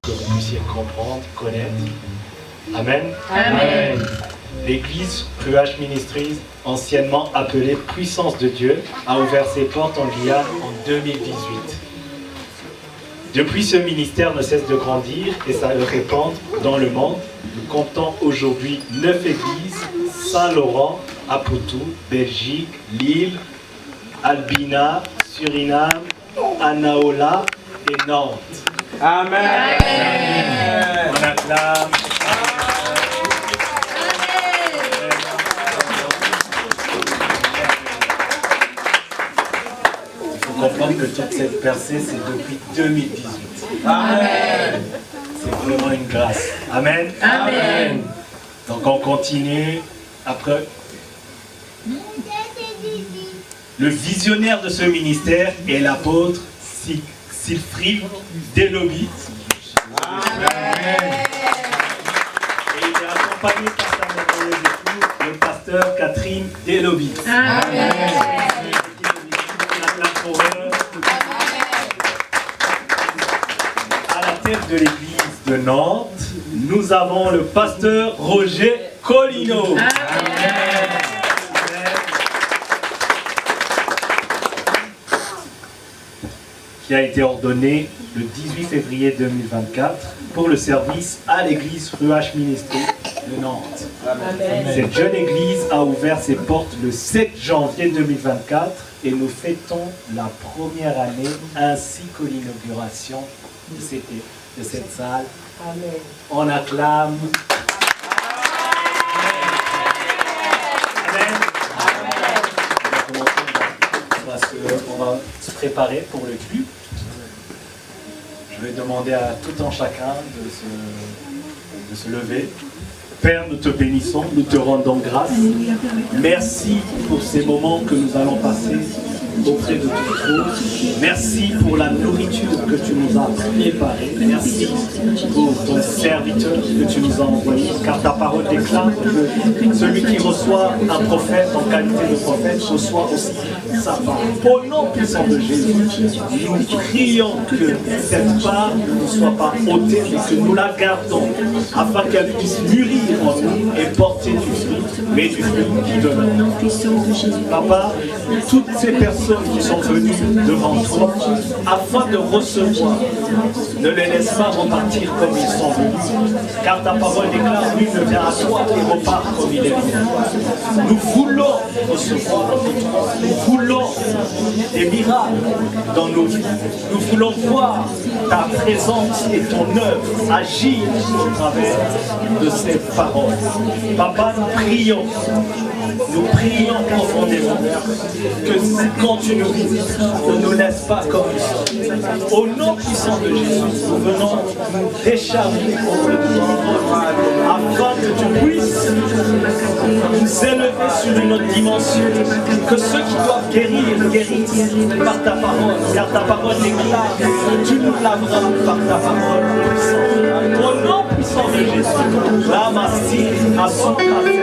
que vous puissiez comprendre, connaître. Amen. Amen. L'église Ruach Ministries, anciennement appelée Puissance de Dieu, a ouvert ses portes en Guyane en 2018. Depuis, ce ministère ne cesse de grandir et ça le répand dans le monde. Nous comptons aujourd'hui 9 églises: Saint-Laurent, Aputu, Belgique, Lille, Albina, Suriname, Anaola et Nantes. Amen. Amen. On acclame. Il faut comprendre que toute cette percée, c'est depuis 2018. Amen. C'est vraiment une grâce. Amen. Amen. Donc on continue. Après, le visionnaire de ce ministère est l'apôtre Siegfried Delobit. Amen. Et il est accompagné par sa merveilleuse épouse, le pasteur Catherine Delobit. Amen. À la tête de l'église de Nantes, nous avons le pasteur Roger Colino. Amen. Qui a été ordonné le 18 février 2024 pour le service à l'église Ruach Ministries de Nantes. Amen. Cette jeune église a ouvert ses portes le 7 janvier 2024 et nous fêtons la première année ainsi que l'inauguration de cette salle. Amen. On acclame. Amen. Parce qu'on va se préparer pour le culte. Je vais demander à tout un chacun de se lever. Père, nous te bénissons, nous te rendons grâce. Merci pour ces moments que nous allons passer auprès de ton trône. Merci pour la nourriture que tu nous as préparée. Merci pour ton serviteur que tu nous as envoyé. Car ta parole déclare que celui qui reçoit un prophète en qualité de prophète reçoit aussi sa part. Au nom puissant de Jésus, nous prions que cette part ne nous soit pas ôtée, mais que nous la gardons afin qu'elle puisse mûrir en nous et porter du fruit, mais du fruit qui donne. Papa, toutes ces personnes qui sont venues devant toi afin de recevoir, ne les laisse pas repartir comme ils sont venus, car ta parole déclare: lui ne vient à toi et repart comme il est venu. Nous voulons recevoir, nous voulons des miracles dans nos vies, nous voulons voir ta présence et ton œuvre agir au travers de ces paroles. Papa, nous prions profondément que quand tu nous visites, ne nous laisse pas comme nous sommes. Au nom puissant de Jésus, nous venons nous décharger auprès de toi afin que tu puisses nous élever sur une autre dimension, que ceux qui doivent guérir guérissent par ta parole, car ta parole déclare que tu nous laveras par ta parole puissante. Au nom puissant de Jésus, la massie à son café.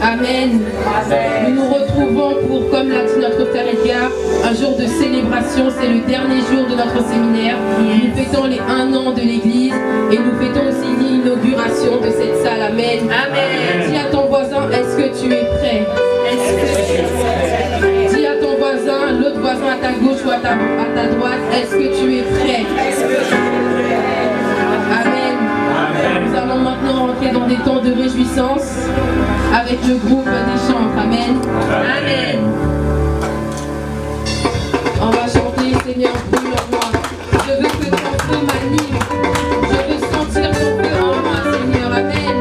Amen. Nous nous retrouvons pour, comme l'a dit notre frère Edgar, un jour de célébration. C'est le dernier jour de notre séminaire. Nous fêtons les 1 an de l'église et nous fêtons aussi l'inauguration de cette salle. Amen. Amen. Dis à ton voisin, est-ce que tu es prêt? Dis à ton voisin, l'autre voisin à ta gauche ou à ta droite, est-ce que tu es prêt? le groupe des chantres. Amen. Amen. On va chanter, Seigneur, brûle en moi. Je veux que ton feu m'anime. Je veux sentir ton feu en moi, Seigneur. Amen.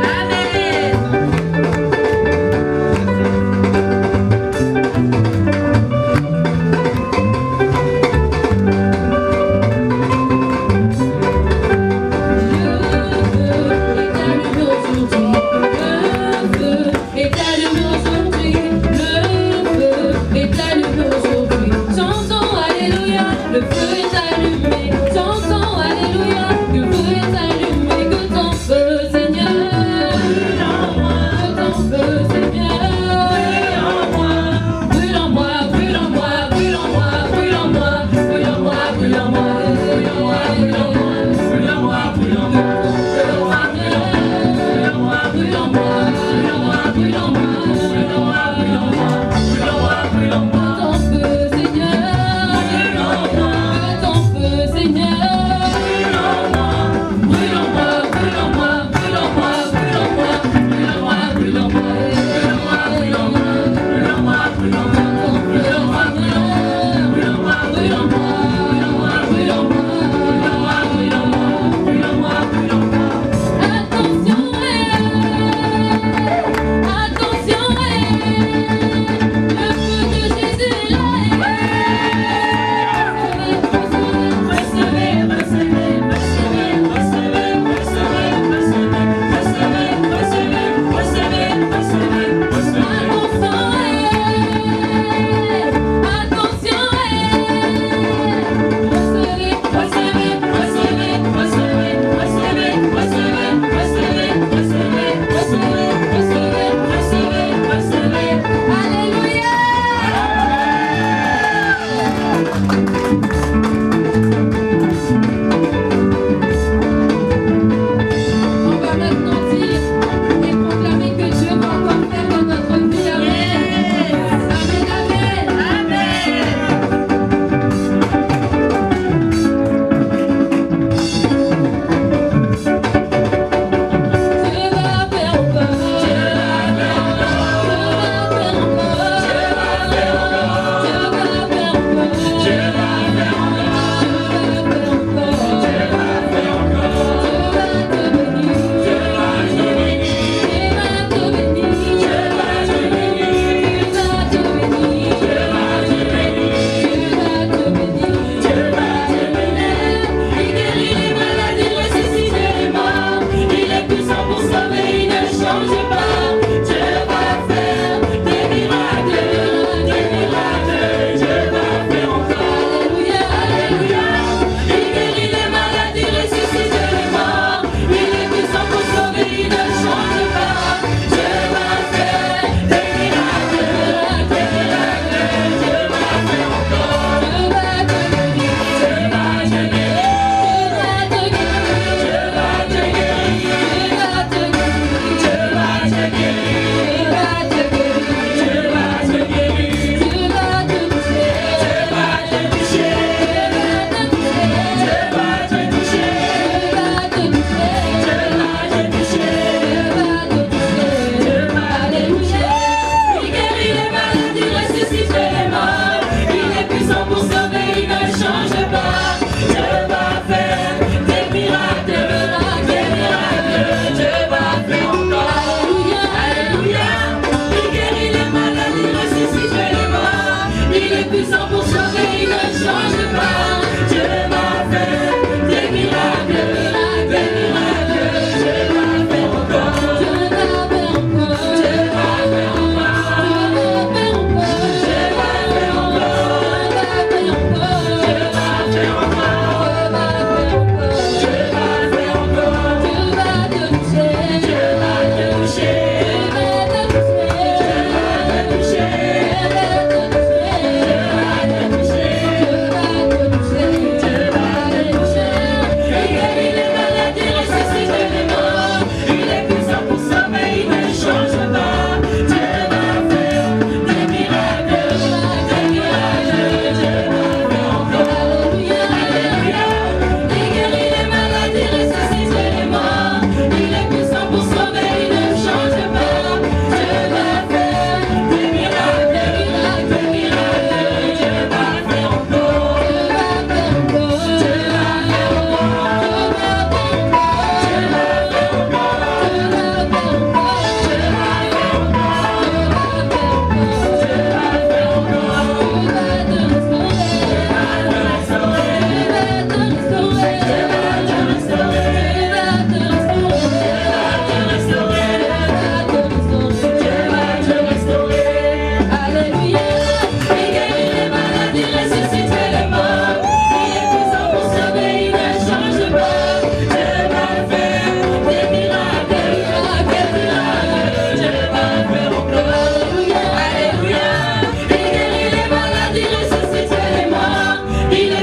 Je vais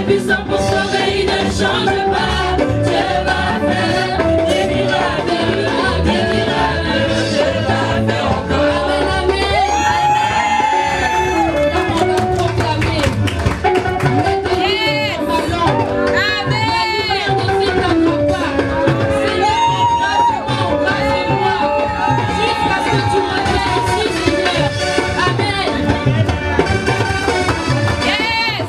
est puissant pour sauver, il ne change pas. Dieu va faire des miracles, des miracles. Dieu va faire encore. Amen, amen. On va proclamer. Mettez-vous en avant. Amen. Ne s'éteindra pas. Seigneur, grâce-moi, jusqu'à ce que tu reviennes ici, Seigneur. Amen. Yes.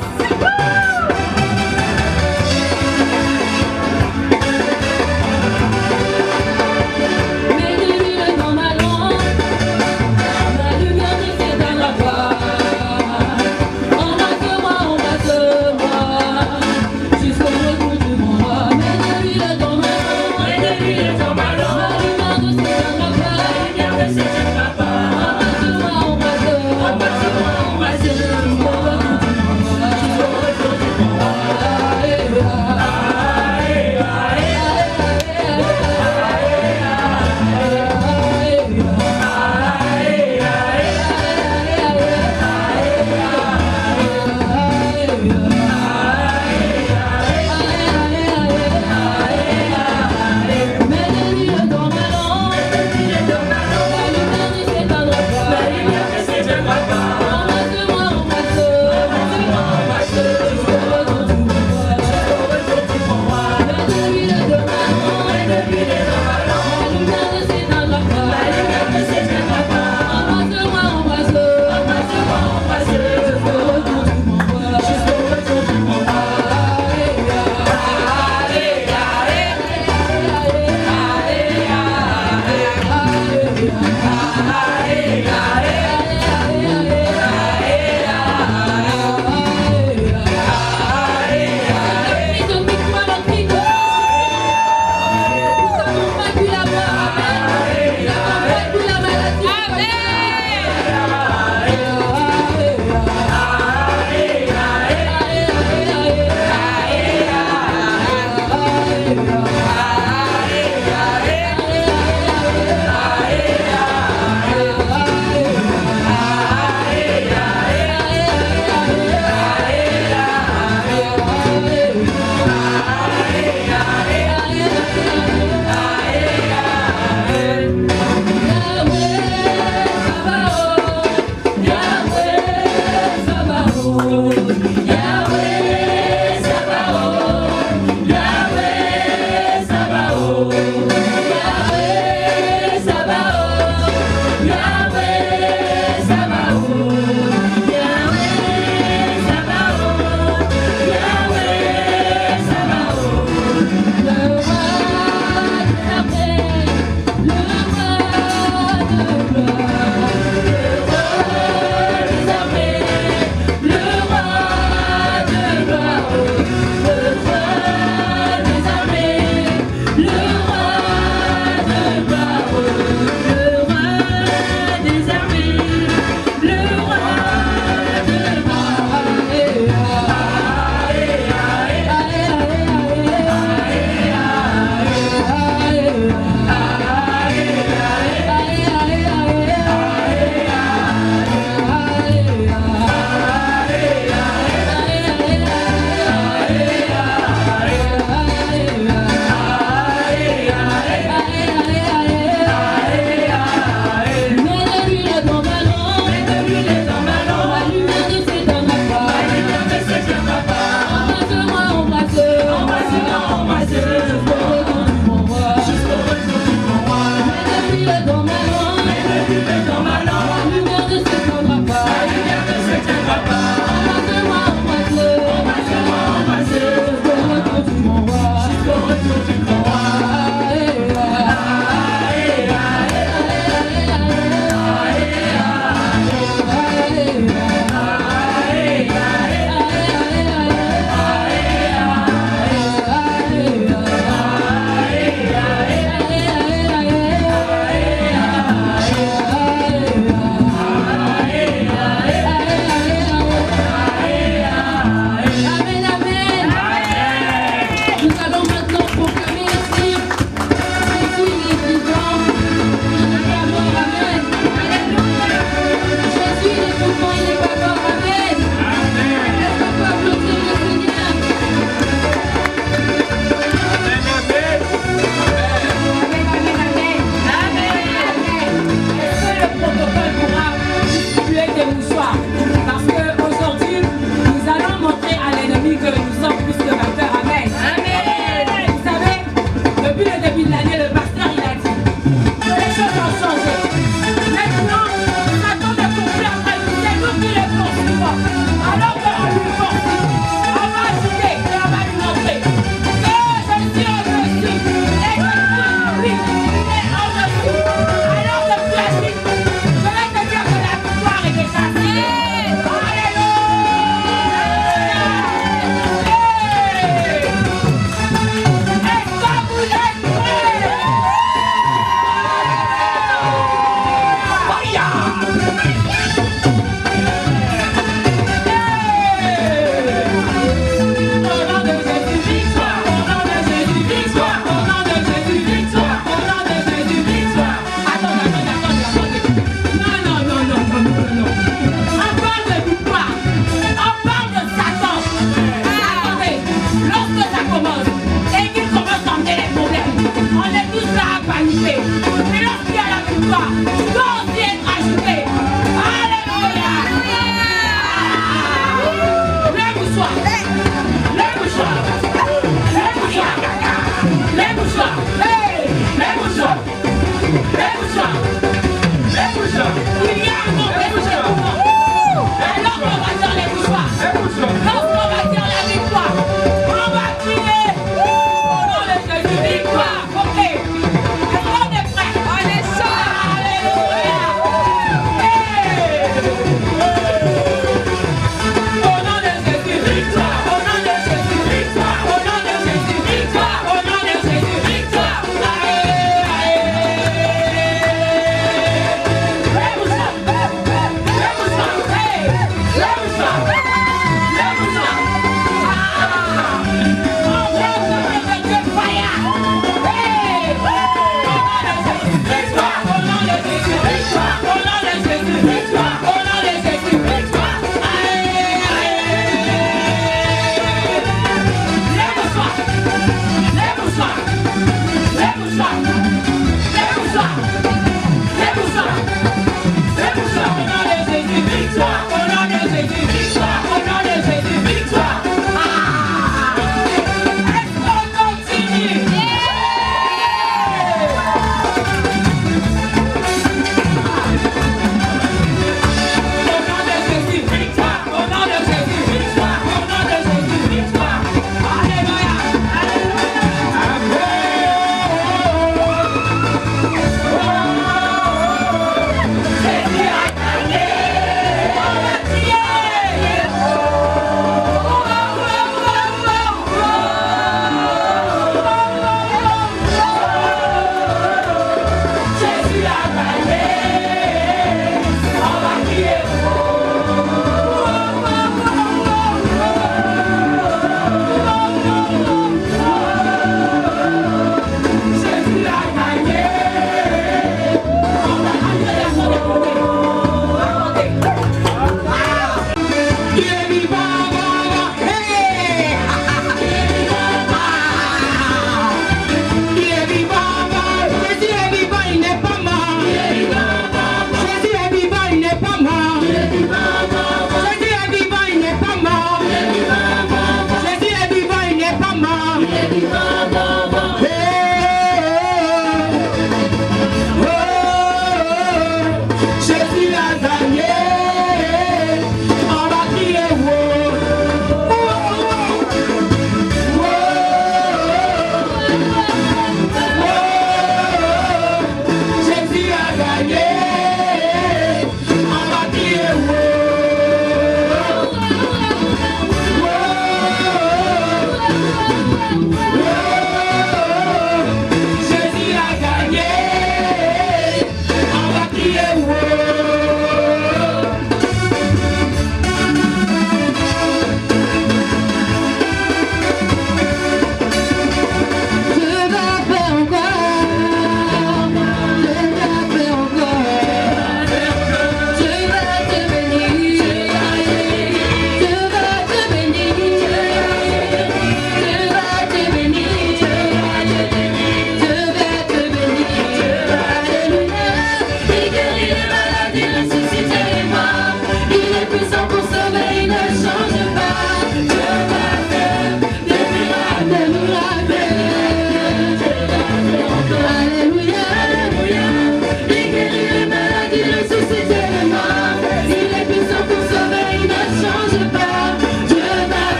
Béni.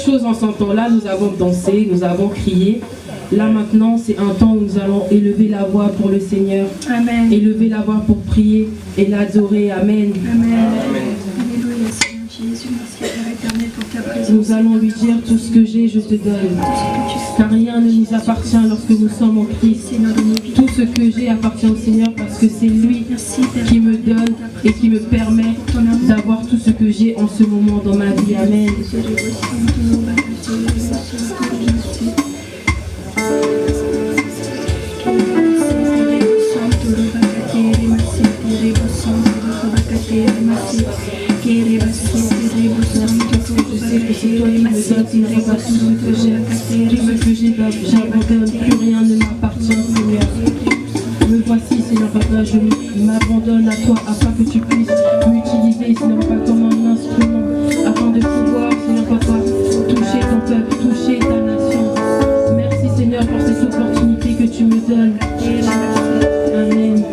chose en ce temps-là. Nous avons dansé, nous avons crié. Là maintenant, c'est un temps où nous allons élever la voix pour le Seigneur. Amen. Élever la voix pour prier et l'adorer. Amen. Amen. Alléluia, Seigneur Jésus, merci Père éternel pour ta présence. Nous allons lui dire tout ce que j'ai, je te donne. Car rien ne nous appartient lorsque nous sommes en Christ. Tout ce que j'ai appartient au Seigneur parce que c'est lui qui me donne et qui me permet d'avoir tout ce que j'ai en ce moment dans ma vie. Amen. J'abandonne, plus rien ne m'appartient, Seigneur. Me voici, Seigneur Papa, je m'abandonne à toi afin que tu puisses m'utiliser, Seigneur Papa, comme un instrument, afin de pouvoir, Seigneur Papa, toucher ton peuple, toucher ta nation. Merci, Seigneur, pour cette opportunité que tu me donnes. Amen.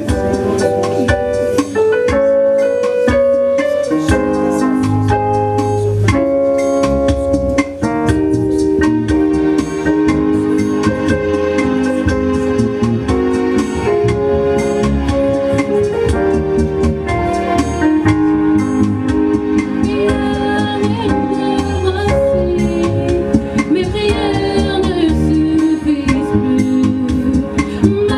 Mes prières ne suffisent plus.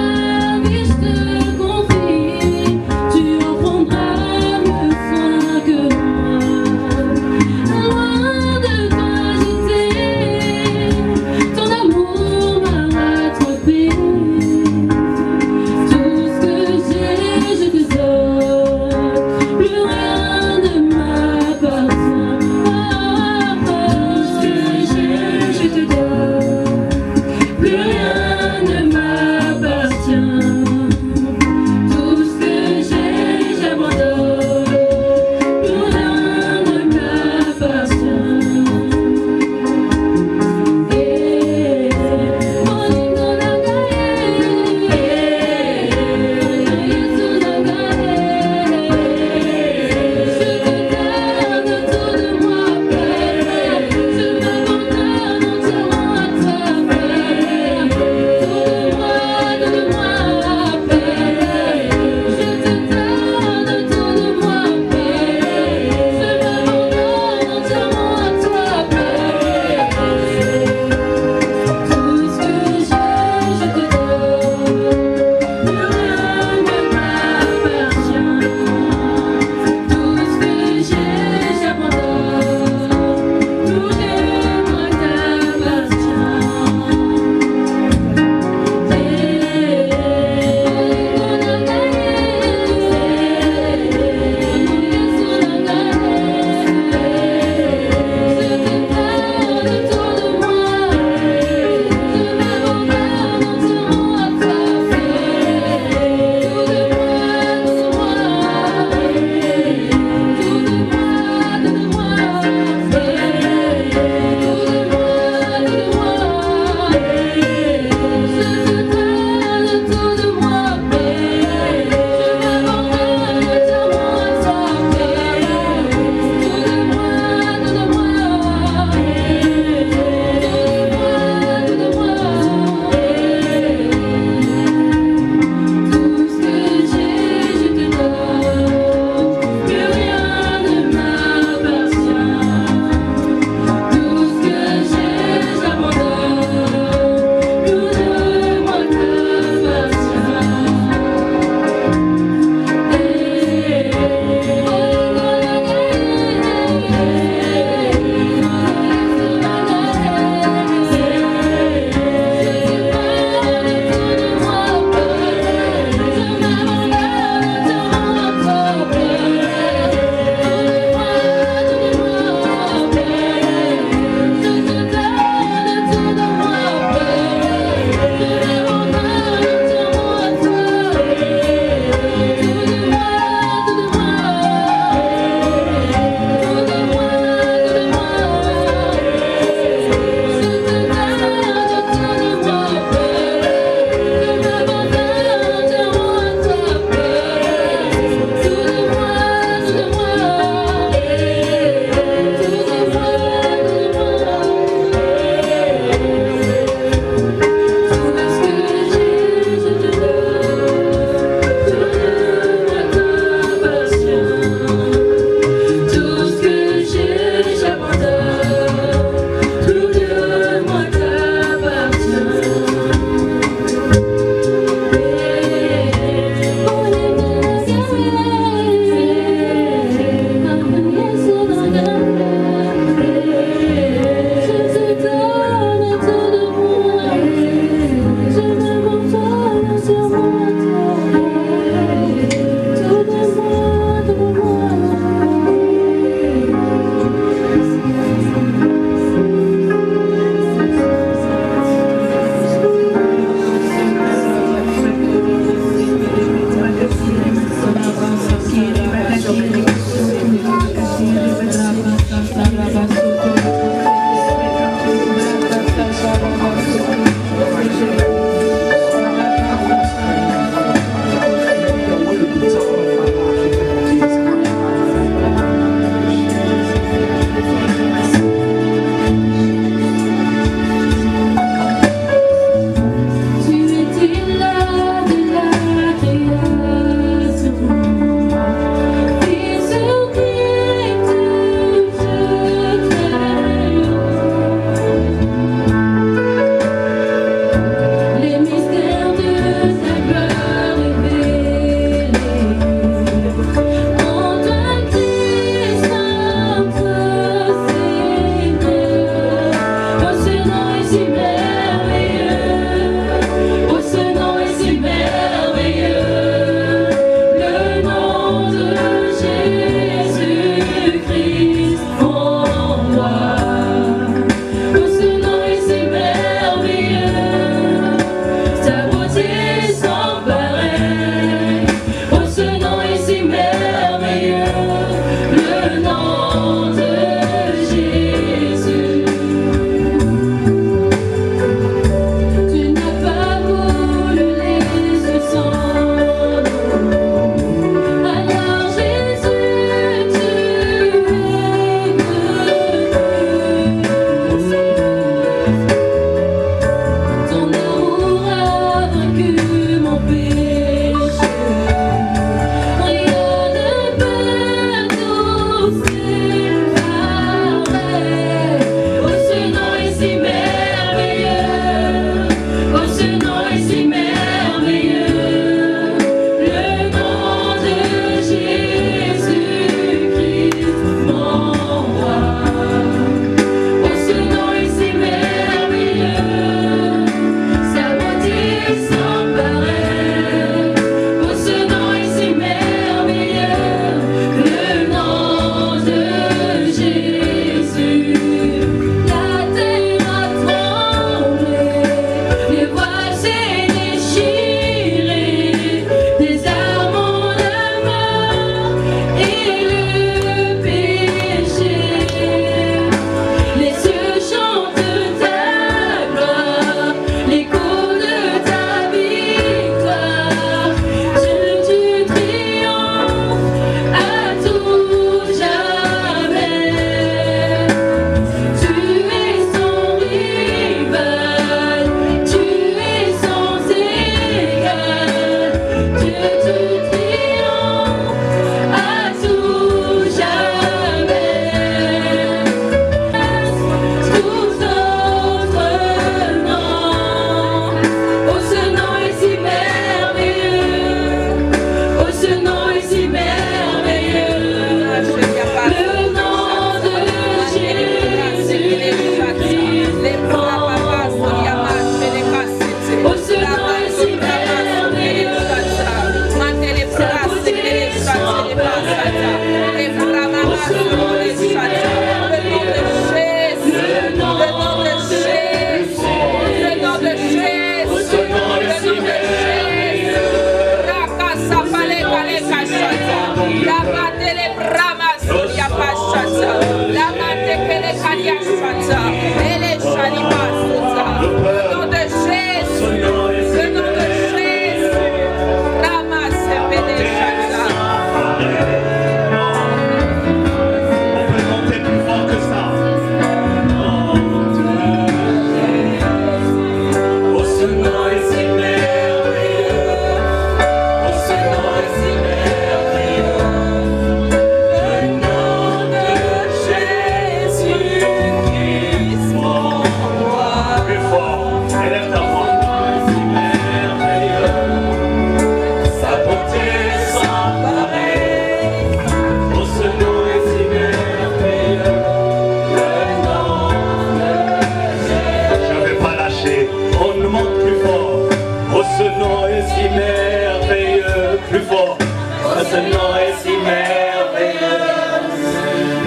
chercher. On nous monte plus fort. Oh, ce nom est si merveilleux. Plus fort. Oh, ce nom est si merveilleux.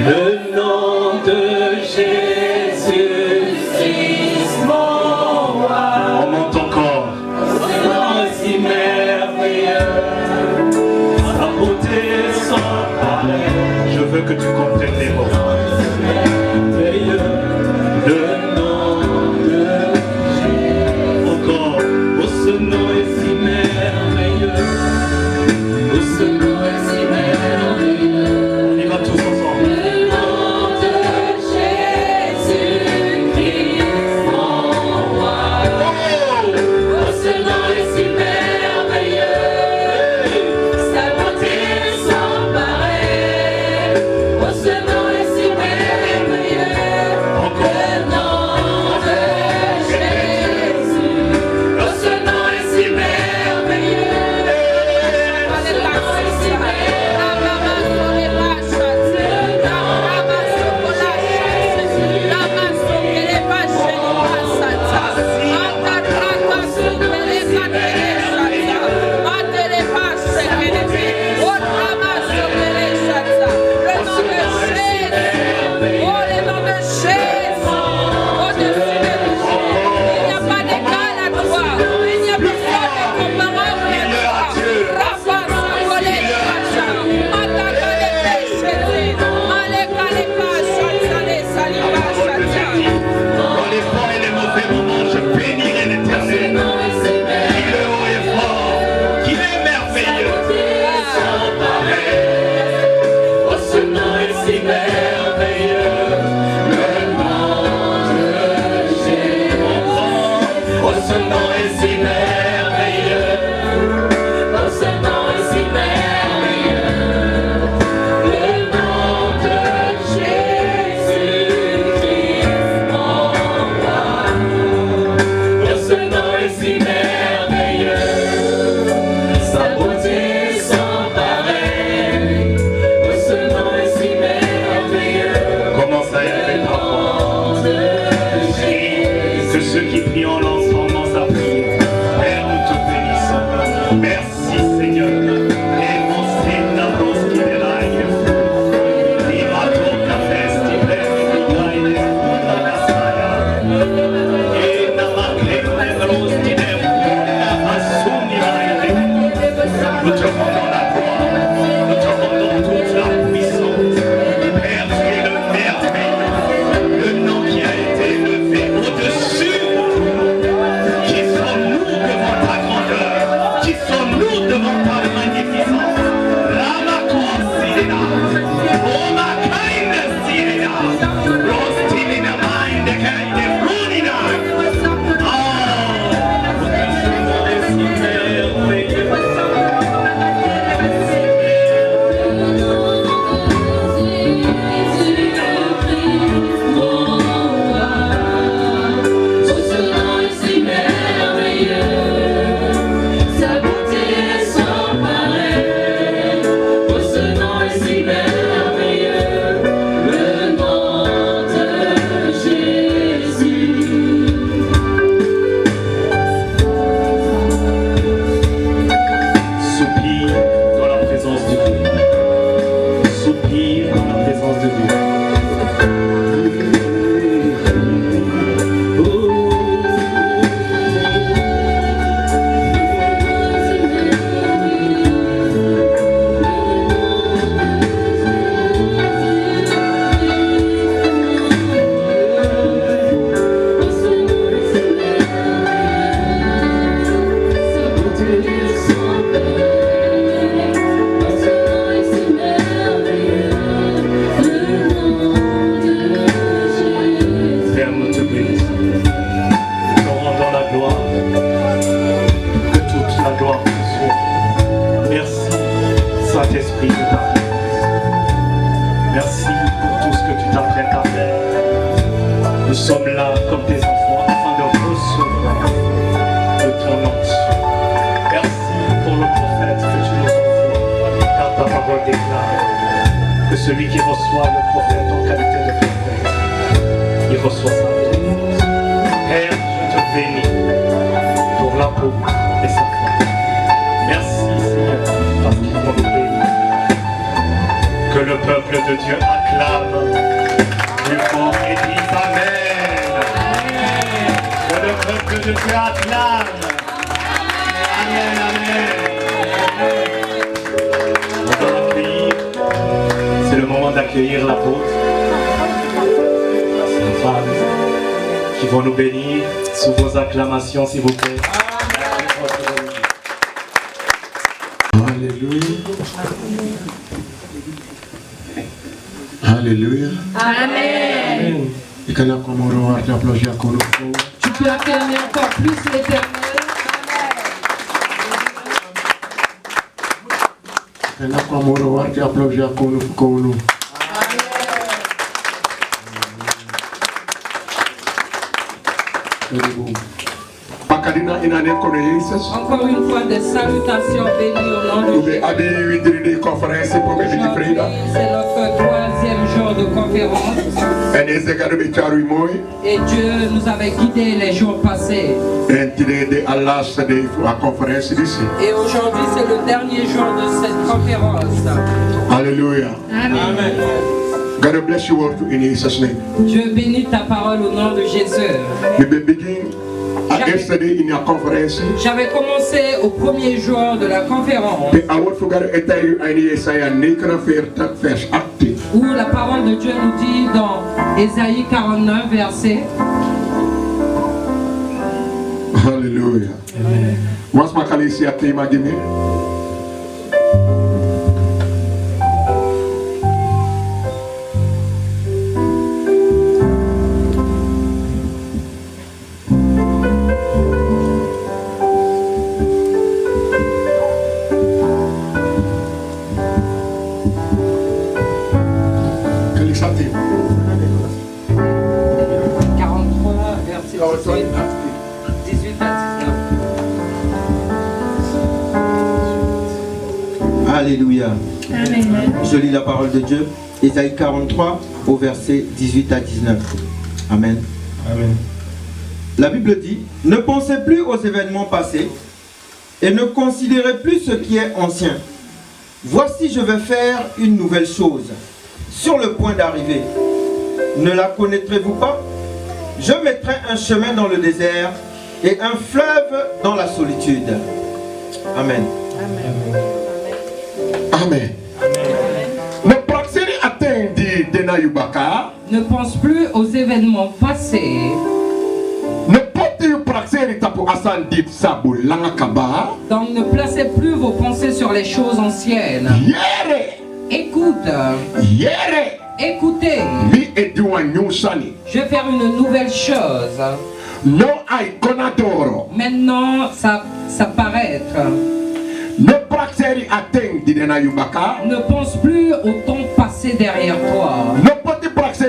Le nom de Jésus-Christ, mon roi. On monte encore. Oh, ce nom est si merveilleux. Sa beauté sans pareil. Je veux que tu comprennes les mots. Merveilleux. Le nom de Jésus. Encore. Oh, ce nom est si merveilleux. Oh, ce nom est si merveilleux. On y va tous ensemble. Le nom de Jésus-Christ, mon roi. Oh, ce nom est si merveilleux. Sa bonté sans pareil. Oh, ce nom est si merveilleux. Le nom de Jésus. Oh, ce nom est si merveilleux. celui qui reçoit le prophète en qualité de prophète, il reçoit sa vie. Père, je te te bénit pour l'apôtre et sa foi. Merci Seigneur parce qu'ils vont nous bénir. Que le peuple de Dieu acclame plus fort et dise Amen. Que le peuple de Dieu acclame. Amen, amen. On va l'accueillir. C'est le moment d'accueillir l'apôtre. C'est les femmes qui vont nous bénir. Sous vos acclamations, s'il vous plaît. Alléluia. Alléluia. Amen. Et quand on a tu applaudir encore une fois. Tu peux acclamer encore plus l'Éternel. Quand on a tu applaudir encore une fois. Encore une fois, des salutations bénies au nom de Jésus. Aujourd'hui, c'est notre 3e jour de conférence. Et Dieu nous avait guidés les jours passés. Et aujourd'hui, c'est le dernier jour de cette conférence. Alléluia. Amen. God bless you all in Jesus' name. Dieu bénit ta parole au nom de Jésus. We begin yesterday in your conference. J'avais commencé au premier jour de la conférence où la parole de Dieu nous dit dans Ésaïe 49 verset. Hallelujah. What's my Kalesia theme again? Alléluia. Amen. Je lis la parole de Dieu, Ésaïe 43 au verset 18 à 19. Amen. Amen. La Bible dit, ne pensez plus aux événements passés et ne considérez plus ce qui est ancien. Voici, je vais faire une nouvelle chose, sur le point d'arriver. Ne la connaîtrez-vous pas? Je mettrai un chemin dans le désert et un fleuve dans la solitude. Amen. Amen. Amen. Ne pense plus aux événements passés. Donc ne placez plus vos pensées sur les choses anciennes. Écoute. Écoutez. Je vais faire une nouvelle chose. Maintenant, ça paraît. Ne pense plus au temps passé derrière toi. Ne fixe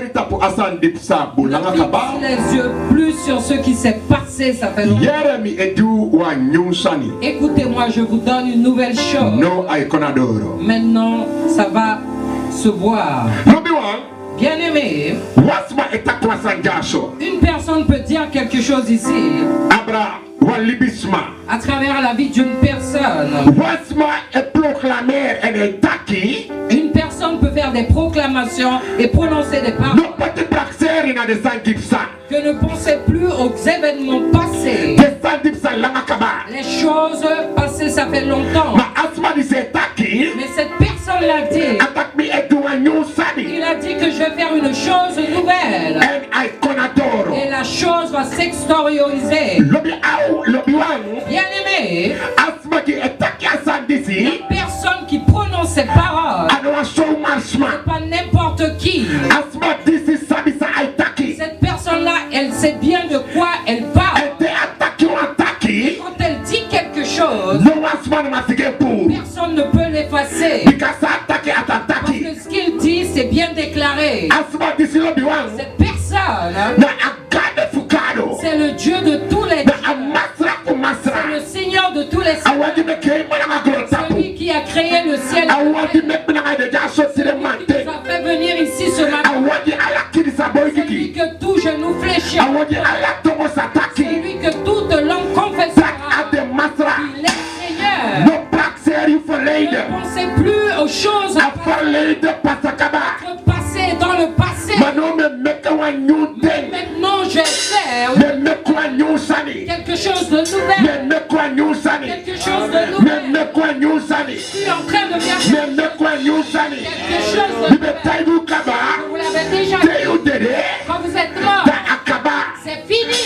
les yeux plus sur ce qui s'est passé, ça fait longtemps. Écoutez-moi, je vous donne une nouvelle chose. Maintenant, ça va se voir. Bien-aimé, une personne peut dire quelque chose ici à travers la vie d'une personne. Une personne peut faire des proclamations et prononcer des paroles. Que ne pensez plus aux événements passés. Les choses passées, ça fait longtemps. Mais cette personne l'a dit. Il a dit que je vais faire une chose nouvelle. Et la chose va s'extérioriser. Bien-aimé, la personne qui prononce ces paroles, c'est pas n'importe qui. Cette personne-là, elle sait bien de quoi elle parle. Quand elle dit quelque chose, personne ne peut l'effacer. Parce que ce qu'il dit, c'est bien déclaré. Cette personne, c'est le Dieu de tous les dieux. C'est le Seigneur de tous les seigneurs. Celui qui a créé le ciel et la terre. Qui nous a fait venir ici ce matin. Celui que tout genou fléchit. Celui que chose de nouvel. Quelque chose de nouvel. Je suis en train de faire quelque chose de nouvel. Vous l'avez déjà dit. Quand vous êtes mort, c'est fini.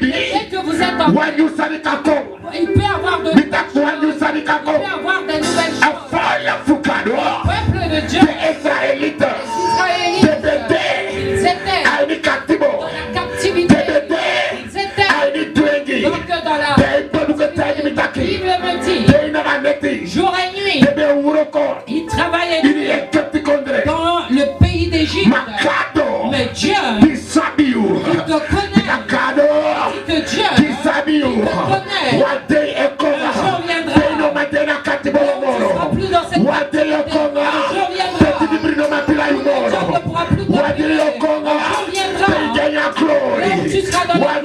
Et que vous êtes en train, il peut avoir de nouvelles choses. Il peut avoir de nouvelles choses. Le peuple de Dieu, les Israélites, ils étaient dans la captivité. Ils étaient donc dans la Bible me dit, jour et nuit, ils travaillaient dans le pays d'Égypte. Mais Dieu, il te connaît. Que Dieu, il te connaît. Un jour viendra. Tu ne seras plus dans cette captivité. Un jour viendra. Dieu ne pourra plus te punir. Un jour viendra. Là où tu seras dans la gloire. Un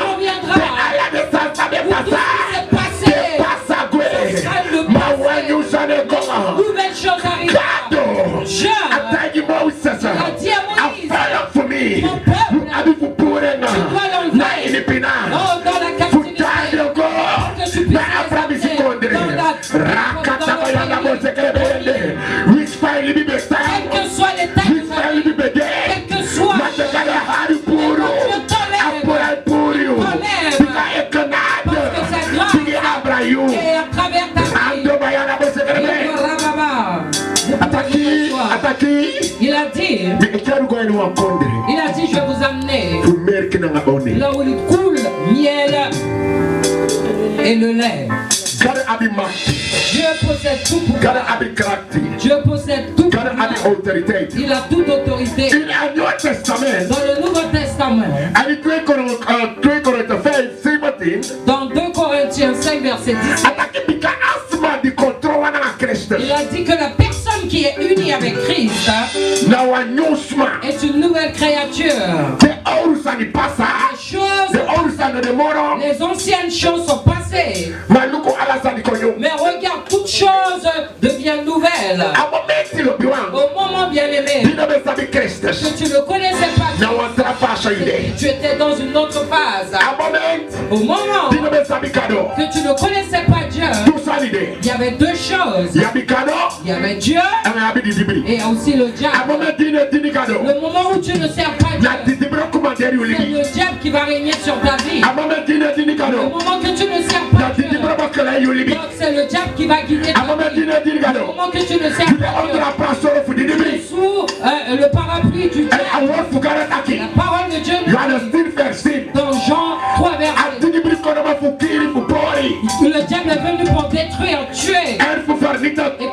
jour viendra. Où tout ce qui s'est passé, ce sera le passé. Nouvelle chose arrivera. Dieu, il a dit à Moïse, mon peuple, tu dois l'enlever. Oh, dans la captivité, que tu puisses rester dans quelles que soient les tâches, quelles que soient, Dieu t'enlève. Parce que sa grâce est à travers ta vie. Il a dit, je vais vous amener là où il coule miel et le lait. Dieu possède tout pouvoir. Dieu possède tout pouvoir. Il a toute autorité. Dans le Nouveau Testament, dans 2 Corinthiens 5 verset 10, il a dit que la personne qui est unie avec Christ est une nouvelle créature. Les anciennes choses sont passées. Mais regarde, toutes choses deviennent nouvelles. Au moment bien aimé, que tu ne connaissais pas Dieu, tu étais dans une autre phase. Au moment que tu ne connaissais pas Dieu, il y avait 2 choses. Il y avait Dieu et aussi le diable. Le moment où tu ne sers pas Dieu, c'est le diable qui va régner sur ta vie. Le moment que tu ne sers pas Dieu, donc c'est le diable qui va guider ta vie. Le moment que tu ne sers pas Dieu, tu es sous le parapluie du diable. La parole de Dieu nous dans Jean 3 verset. Le diable est venu pour détruire, tuer et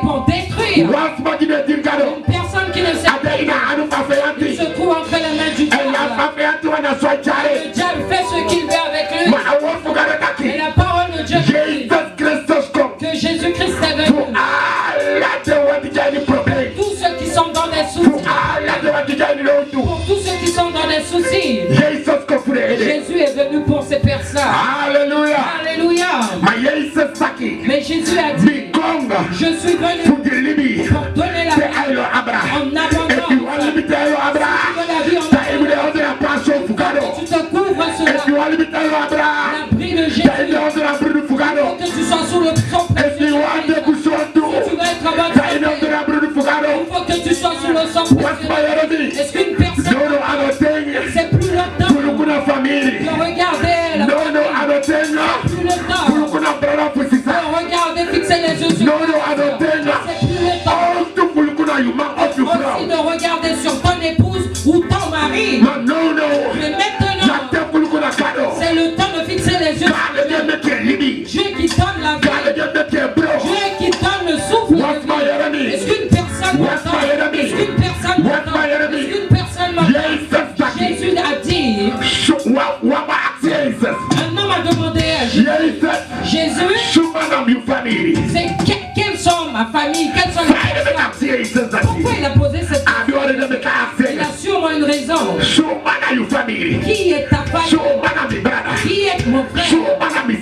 pour détruire. Une personne qui ne sait pas, il se trouve entre les mains du diable. Le diable fait ce qu'il veut avec lui. Et la parole de Dieu dit que Jésus-Christ est venu. Tous ceux qui sont dans des soucis. Pour tous ceux qui sont dans des soucis. Jésus est venu pour ces personnes. Alléluia. Alléluia. Mais Jésus a dit, je suis venu pour donner la vie en abondance. Si tu veux la vie en abondance, tu te couvres sur l'abri de Jésus. Il faut que tu sois sous le sang précieux. Si tu veux être en bonne santé, il faut que tu sois sous le sang précieux. Est-ce qu'une personne, c'est plus le temps de regarder la famille, c'est plus le temps de regarder, fixer les yeux sur toi, c'est plus le temps aussi de regarder sur ton épouse ou ton mari. Mais maintenant, c'est le temps de fixer les yeux sur Dieu qui donne la vie, Dieu qui donne le souffle. Est-ce qu'une personne m'entend? Est-ce qu'une personne m'entend? Est-ce qu'une personne m'entend? Jésus a dit, un homme a demandé à Jésus, c'est quelles sont ma famille, quelles sont les personnes? Pourquoi il a posé cette question? Il a sûrement une raison. Qui est ta famille? Qui est mon frère? Qui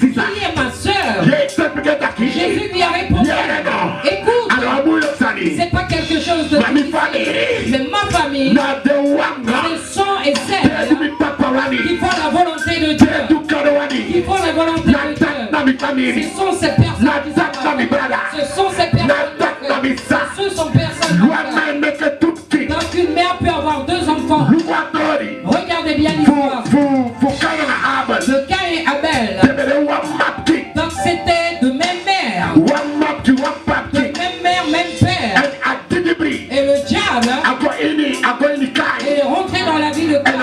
est ma soeur? Jésus lui a répondu, écoute, c'est pas quelque chose de difficile, mais ma famille, ce sont et celles qui font la volonté de Dieu. volonté de Dieu. Ce sont ces personnes qui sont ce sont ces personnes ce sont personnes donc une mère peut avoir 2 enfants. Regardez bien l'histoire de Caïn et Abel. Donc c'était de même mère, de même mère, même père. Et le diable est rentré dans la vie de Caïn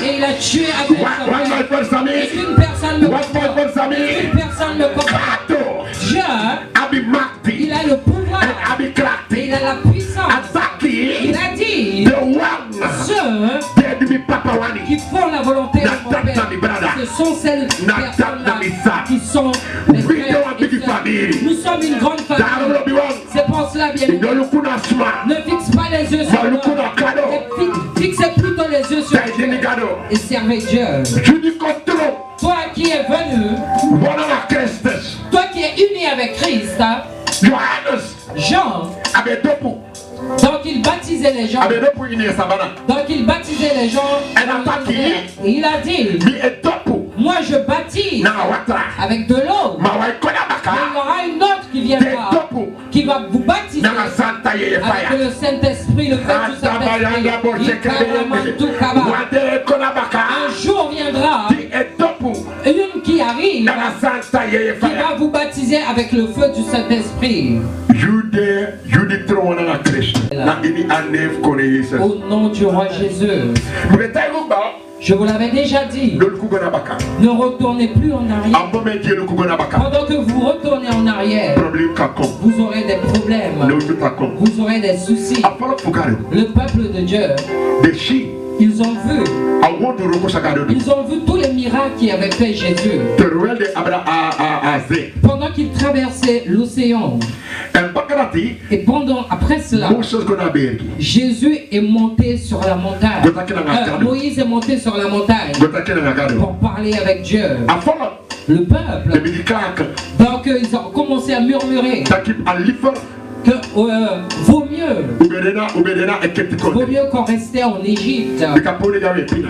et il a tué Abel, son père. Est-ce qu'une personne me comprend? Est-ce qu'une personne me comprend? Dieu, il a le pouvoir et il a la puissance. Il a dit ceux qui font la volonté de mon Père, ce sont celles personnes-là qui sont mes frères et sœurs. Nous sommes une grande famille. C'est pour cela, bien évidemment, ne fixe pas les yeux sur nous, fixez plutôt les yeux sur Dieu et servez Dieu. Toi qui es venu, toi qui es uni avec Christ, Jean, donc il baptisait les gens. Donc il baptisait les gens. Et il a dit, moi je baptise avec de l'eau. Mais il y aura une autre qui viendra, qui va vous baptiser avec le Saint-Esprit, le feu du Saint-Esprit. Un jour viendra une qui arrive, qui va vous baptiser avec le feu du Saint-Esprit. Au nom du roi Jésus. Je vous l'avais déjà dit. Ne retournez plus en arrière. Pendant que vous retournez en arrière, vous aurez des problèmes. Vous aurez des soucis. Le peuple de Dieu, ils ont vu. Ils ont vu tous les miracles qu'avait fait Jésus. Pendant qu'il traversait l'océan. Et pendant, après cela, Jésus est monté sur la montagne. Moïse est monté sur la montagne pour parler avec Dieu. Le peuple. Donc ils ont commencé à murmurer que vaut mieux qu'on restait en Égypte.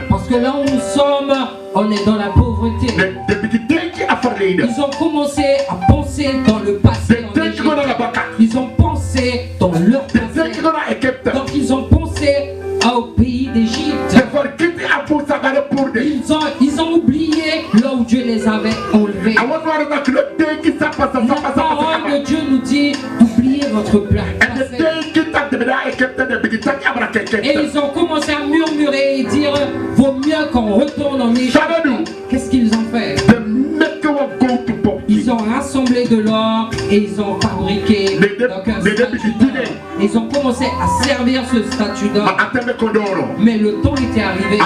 Parce que là où nous sommes, on est dans la pauvreté. Ils ont commencé à penser dans le passé en Égypte. Ils ont pensé dans leur passé. Donc ils ont pensé au pays d'Égypte. Ils ont oublié là où Dieu les avait enlevés. La parole de Dieu nous dit d'oublier votre passé. Et ils ont commencé à murmurer et dire vaut mieux qu'on retourne en Égypte. Qu'est-ce qu'ils ont fait? Ils ont rassemblé de l'or et ils ont fabriqué donc un statue d'or. Ils ont commencé à servir ce statut d'or. Mais le temps était arrivé.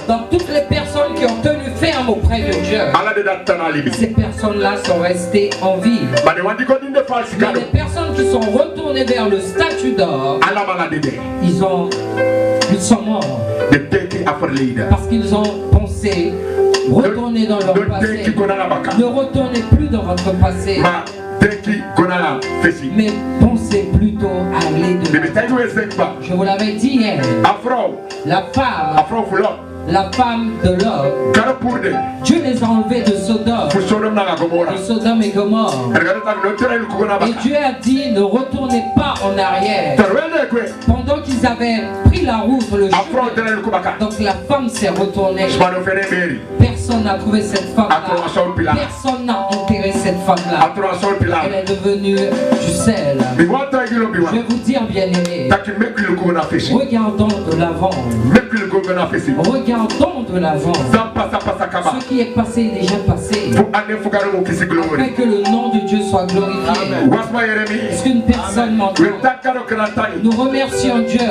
Donc toutes les personnes qui ont tenu ferme auprès de Dieu, ces personnes-là sont restées en vie. Mais les personnes qui sont retournées vers le statut d'or, ils sont morts. Parce qu'ils ont pensé retourner dans leur passé. Ne retournez plus dans votre passé. Mais pensez plutôt à aller de l'avant. Je vous l'avais dit hier. La femme de Lot, Dieu les a enlevés de Sodome et Gomorre. Et Dieu a dit ne retournez pas en arrière. Pendant qu'ils avaient pris la route, le chemin, donc la femme s'est retournée. Personne n'a trouvé cette femme-là. Personne n'a enterré cette femme-là. Elle est devenue du sel. Je vais vous dire, bien-aimés, regardons de l'avant. Regardons de l'avant. Ce qui est passé est déjà passé. Afin que le nom de Dieu soit glorifié. Est-ce qu'une personne m'entend? Nous remercions Dieu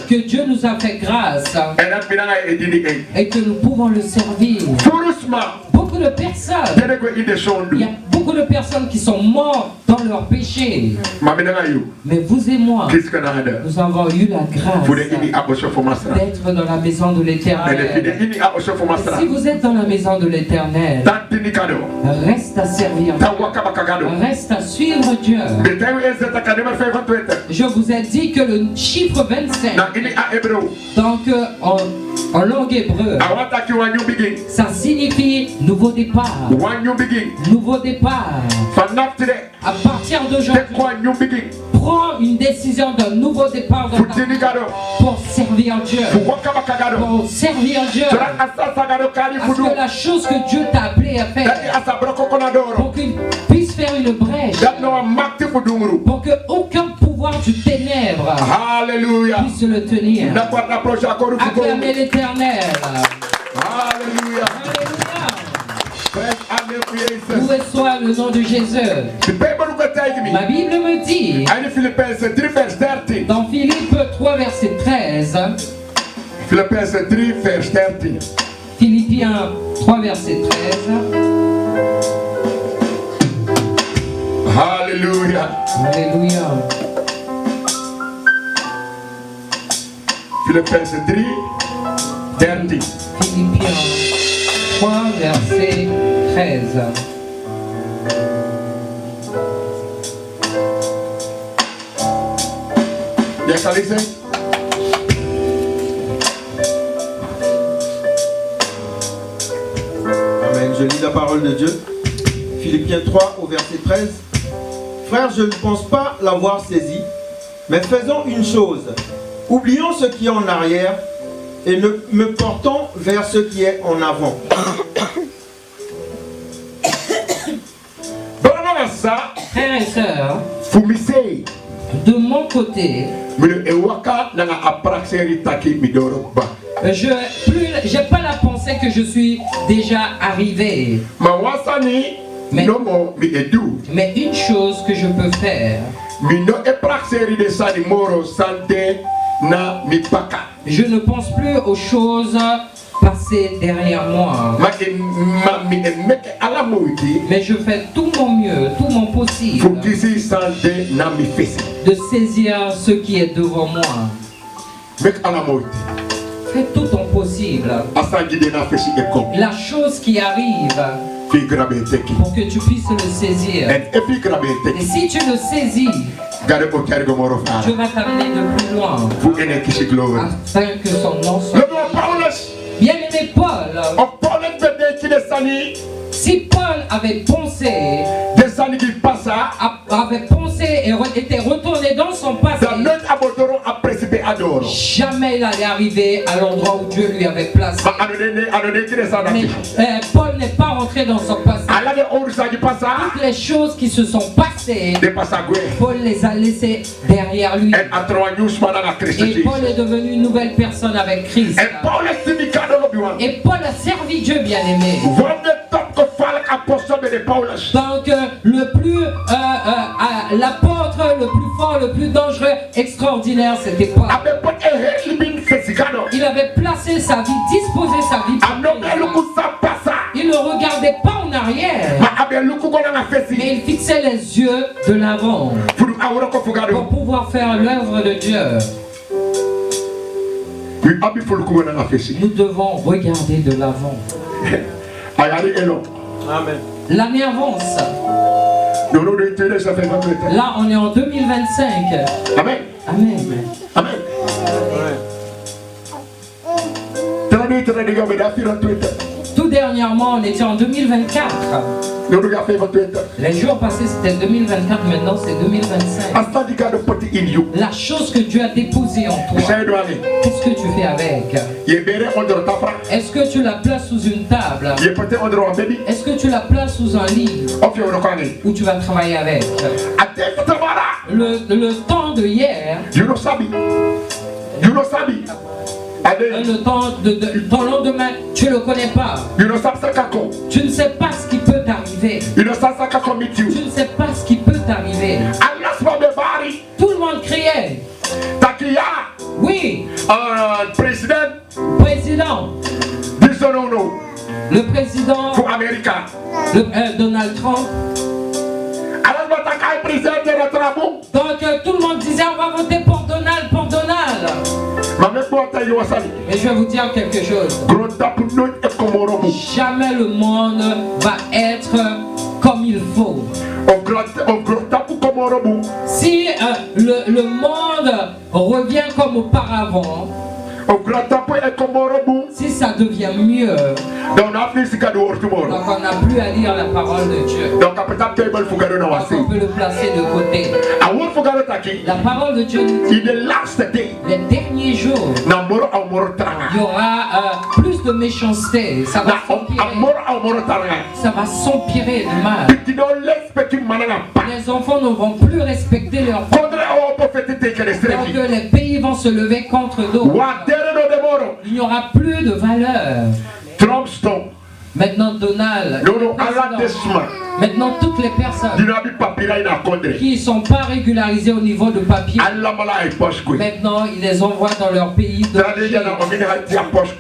que Dieu nous a fait grâce et que nous pouvons le servir. Beaucoup de personnes, il y a beaucoup de personnes qui sont mortes dans leur péché. Mais vous et moi, nous avons eu la grâce d'être dans la maison de l'Éternel. Si vous êtes dans la maison de l'Éternel, reste à servir Dieu. Reste à suivre Dieu. Je vous ai dit que le chiffre 25, donc en langue hébreu, ça signifie nouveau départ. Nouveau départ. À partir d'aujourd'hui, prends une décision d'un nouveau départ dans ta vie pour servir Dieu. Pour servir Dieu. Parce que la chose que Dieu t'a appelé à faire, pour qu'il puisse faire une brèche, pour qu'aucun pouvoir du ténèbre puisse le tenir. Acclamez l'Éternel. Alléluia. Loué soit le nom de Jésus. Ma Bible me dit dans Philippe 3 verset 13. Philippiens 3 verset 13. Alléluia. Alléluia. Philippiens 3 verset 13. Yes, I listen. Amen. Je lis la parole de Dieu. Philippiens 3 au verset 13. Frères, je ne pense pas l'avoir saisi, mais faisons une chose. Oublions ce qui est en arrière et me portons vers ce qui est en avant. Frères et sœurs, de mon côté, j'ai pas la pensée que je suis déjà arrivé. Mais une chose que je peux faire, je ne pense plus aux choses passées derrière moi. Mais je fais tout mon mieux, tout mon possible de saisir ce qui est devant moi. Fais tout ton possible. La chose qui arrive, pour que tu puisses le saisir. Et si tu le saisis, Dieu va t'amener de plus loin afin que son nom soit bien-aimé Paul. Si Paul avait pensé et était retourné dans son passé, jamais il allait arriver à l'endroit où Dieu lui avait placé. Mais Paul n'est pas rentré dans son passé. Toutes les choses qui se sont passées, Paul les a laissées derrière lui. Et Paul est devenu une nouvelle personne avec Christ. Et Paul a servi Dieu, bien-aimé. Donc l'apôtre le plus fort, le plus dangereux, extraordinaire, c'était Paul. Il avait placé sa vie, disposé sa vie. Il ne regardait pas en arrière, mais il fixait les yeux de l'avant pour pouvoir faire l'œuvre de Dieu. Nous devons regarder de l'avant. Amen. L'année avance. Là, on est en 2025. Amen. Amen. Amen. Tout dernièrement, on était en 2024. Les jours passés, c'était 2024. Maintenant, c'est 2025. La chose que Dieu a déposée en toi, qu'est-ce que tu fais avec? Est-ce que tu la places sous une table? Est-ce que tu la places sous un lit? Ou tu vas travailler avec? Le temps de hier, le temps de ton lendemain, tu ne le connais pas. Tu ne sais pas ce qui peut t'arriver. Tu ne sais pas ce qui peut t'arriver. Tout le monde criait. Oui. Président. Le président Donald Trump. Donc tout le monde disait on va voter pour Donald, Mais je vais vous dire quelque chose. Jamais le monde va être comme il faut. Si le monde revient comme auparavant, si ça devient mieux, donc on n'a plus à lire la parole de Dieu. Donc on peut le placer de côté. La parole de Dieu nous dit les derniers jours, il y aura plus de méchanceté. Ça va s'empirer du mal. Les enfants ne vont plus respecter leurs parents. Donc les pays vont se lever contre d'autres. Il n'y aura plus de valeur. Maintenant Donald, maintenant toutes les personnes qui ne sont pas régularisées au niveau de papier, maintenant il les envoie dans leur pays d'origine.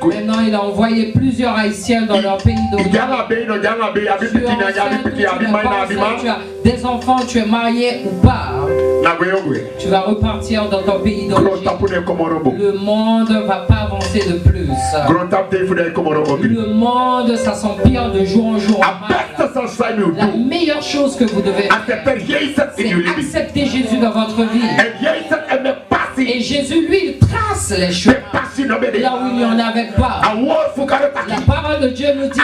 Maintenant il a envoyé plusieurs Haïtiens dans leur pays d'origine. Tu as des enfants, tu es marié ou pas, tu vas repartir dans ton pays d'origine. Le monde ne va pas avancer de plus. Le monde, ça s'empire de jour en jour. La meilleure chose que vous devez faire, c'est accepter Jésus dans votre vie. Et Jésus, lui, il trace les chemins là où il n'y en avait pas. La parole de Dieu nous dit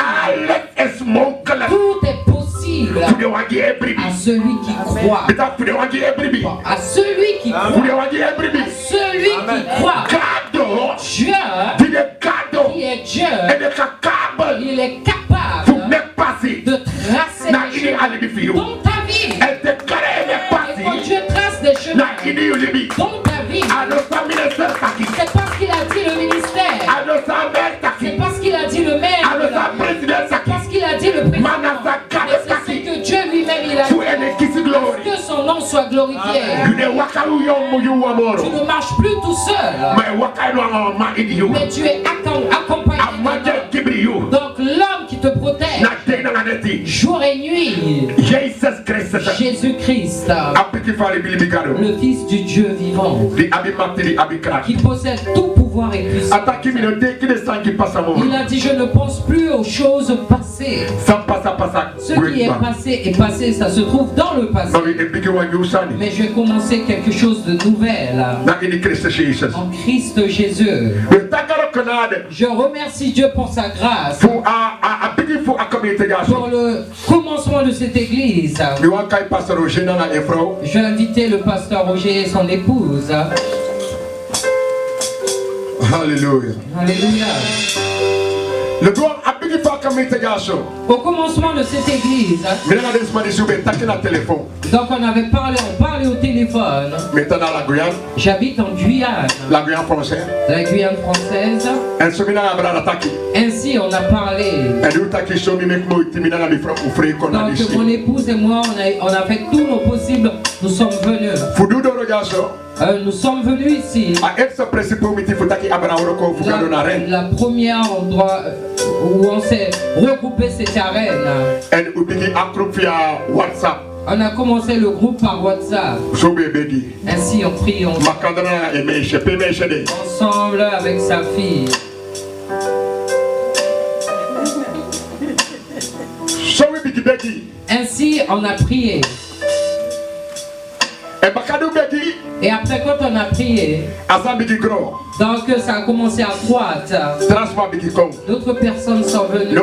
tout est possible à celui qui croit. À celui qui croit. À celui qui croit. Dieu, qui est Dieu, il est capable de tracer des chemins dans ta vie. Et quand Dieu trace des chemins dans ta vie, c'est parce qu'il a dit le ministère, c'est parce qu'il a dit le maire, c'est parce qu'il a dit le président. Et c'est ce que Dieu lui-même il a dit. Que son nom soit glorifié. Tu ne marches plus tout seul, mais tu es accompagné. Donc l'homme qui te protège jour et nuit, Jésus-Christ, le Fils du Dieu vivant, qui possède tout pouvoir et puissance. Il a dit je ne pense plus aux choses passées. Ce qui est passé, ça se trouve dans le passé. Mais je vais commencer quelque chose de nouvel en Christ Jésus. Je remercie Dieu pour sa grâce, pour le commencement de cette église. Je vais inviter le pasteur Roger et son épouse. Alléluia. Alléluia. Au commencement de cette église, donc on parlait au téléphone. J'habite en Guyane. La Guyane française. Ainsi on a parlé. Donc mon épouse et moi on a fait tout nos possibles. Nous sommes venus. Nous sommes venus ici. La première endroit où on s'est regroupé, c'était à Rennes. On a commencé le groupe par WhatsApp. Ainsi on prie ensemble avec sa fille. Ainsi on a prié. Et après quand on a prié, donc ça a commencé à croître. D'autres personnes sont venues.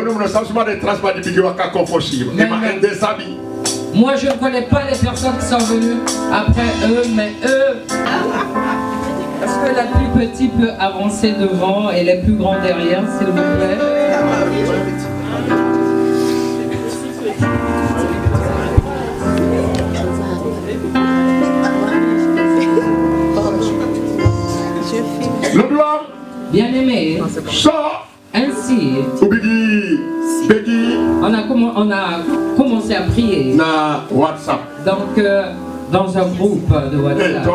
Moi je ne connais pas les personnes qui sont venues après eux, mais eux, est-ce que la plus petite peut avancer devant et les plus grands derrière, s'il vous plaît? Bien-aimé, ainsi, on a commencé à prier. Donc, dans un groupe de WhatsApp.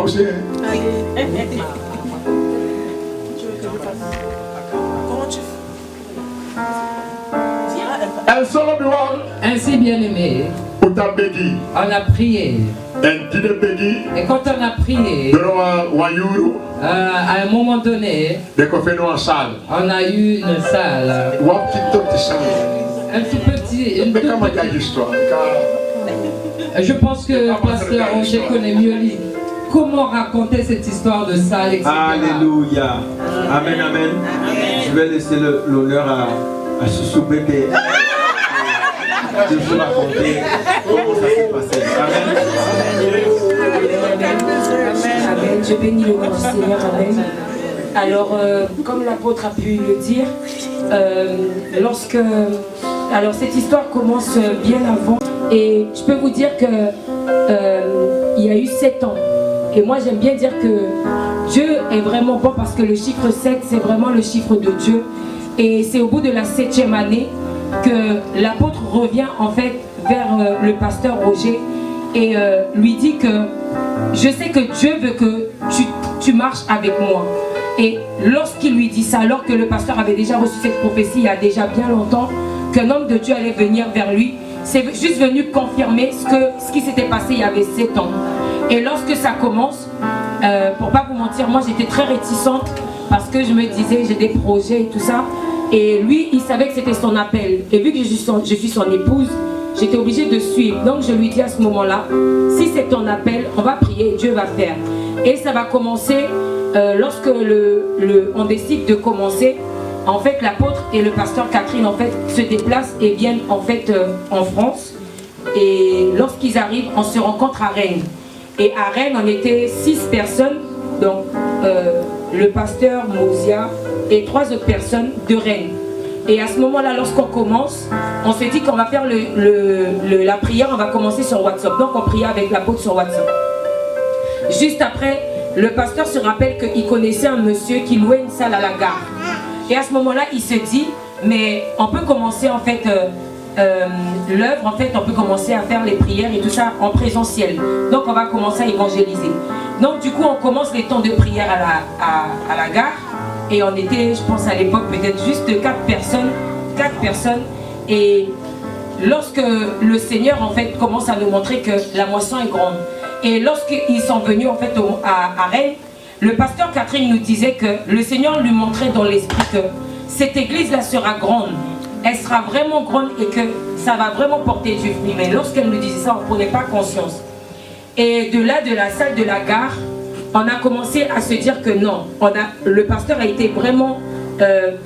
Ainsi, bien-aimé, on a prié. Et quand on a prié, à un moment donné, on a eu une salle. Un tout petit. Je pense que le pasteur Roger connaît mieux comment raconter cette histoire de salle, etc. Alléluia. Amen, amen. Je vais laisser l'honneur à Chouchou Bébé de vous raconter comment ça s'est passé. Amen. Amen. Je bénis le nom du Seigneur. Amen. Alors, comme l'apôtre a pu le dire, alors cette histoire commence bien avant. Et je peux vous dire que il y a eu 7 ans. Et moi, j'aime bien dire que Dieu est vraiment bon parce que le chiffre 7, c'est vraiment le chiffre de Dieu. Et c'est au bout de la 7e année que l'apôtre revient en fait vers le pasteur Roger et lui dit que je sais que Dieu veut que tu marches avec moi. Et lorsqu'il lui dit ça, alors que le pasteur avait déjà reçu cette prophétie il y a déjà bien longtemps, qu'un homme de Dieu allait venir vers lui, c'est juste venu confirmer ce qui s'était passé il y avait 7 ans. Et lorsque ça commence, pour pas vous mentir, moi j'étais très réticente parce que je me disais j'ai des projets et tout ça. Et lui, il savait que c'était son appel. Et vu que je suis son épouse, j'étais obligée de suivre. Donc je lui dis à ce moment-là, si c'est ton appel, on va prier et Dieu va faire. Et ça va commencer lorsque on décide de commencer. En fait, l'apôtre et le pasteur Catherine en fait se déplacent et viennent en fait en France. Et lorsqu'ils arrivent, on se rencontre à Rennes. Et à Rennes, on était 6 personnes, donc le pasteur Mouzia et 3 autres personnes de Rennes. Et à ce moment-là, lorsqu'on commence, on s'est dit qu'on va faire la prière, on va commencer sur WhatsApp. Donc on priait avec l'apôtre sur WhatsApp. Juste après, le pasteur se rappelle qu'il connaissait un monsieur qui louait une salle à la gare. Et à ce moment-là, il se dit, mais on peut commencer en fait l'œuvre, en fait, on peut commencer à faire les prières et tout ça en présentiel. Donc on va commencer à évangéliser. Donc du coup, on commence les temps de prière à la gare. Et on était, je pense à l'époque, peut-être juste 4 personnes. Et lorsque le Seigneur, en fait, commence à nous montrer que la moisson est grande. Et lorsqu'ils sont venus, en fait, à Rennes, le pasteur Catherine nous disait que le Seigneur lui montrait dans l'esprit que cette église-là sera grande. Elle sera vraiment grande et que ça va vraiment porter du fruit. Mais lorsqu'elle nous disait ça, on ne prenait pas conscience. Et de là, de la salle de la gare, on a commencé à se dire que non. Le pasteur a été vraiment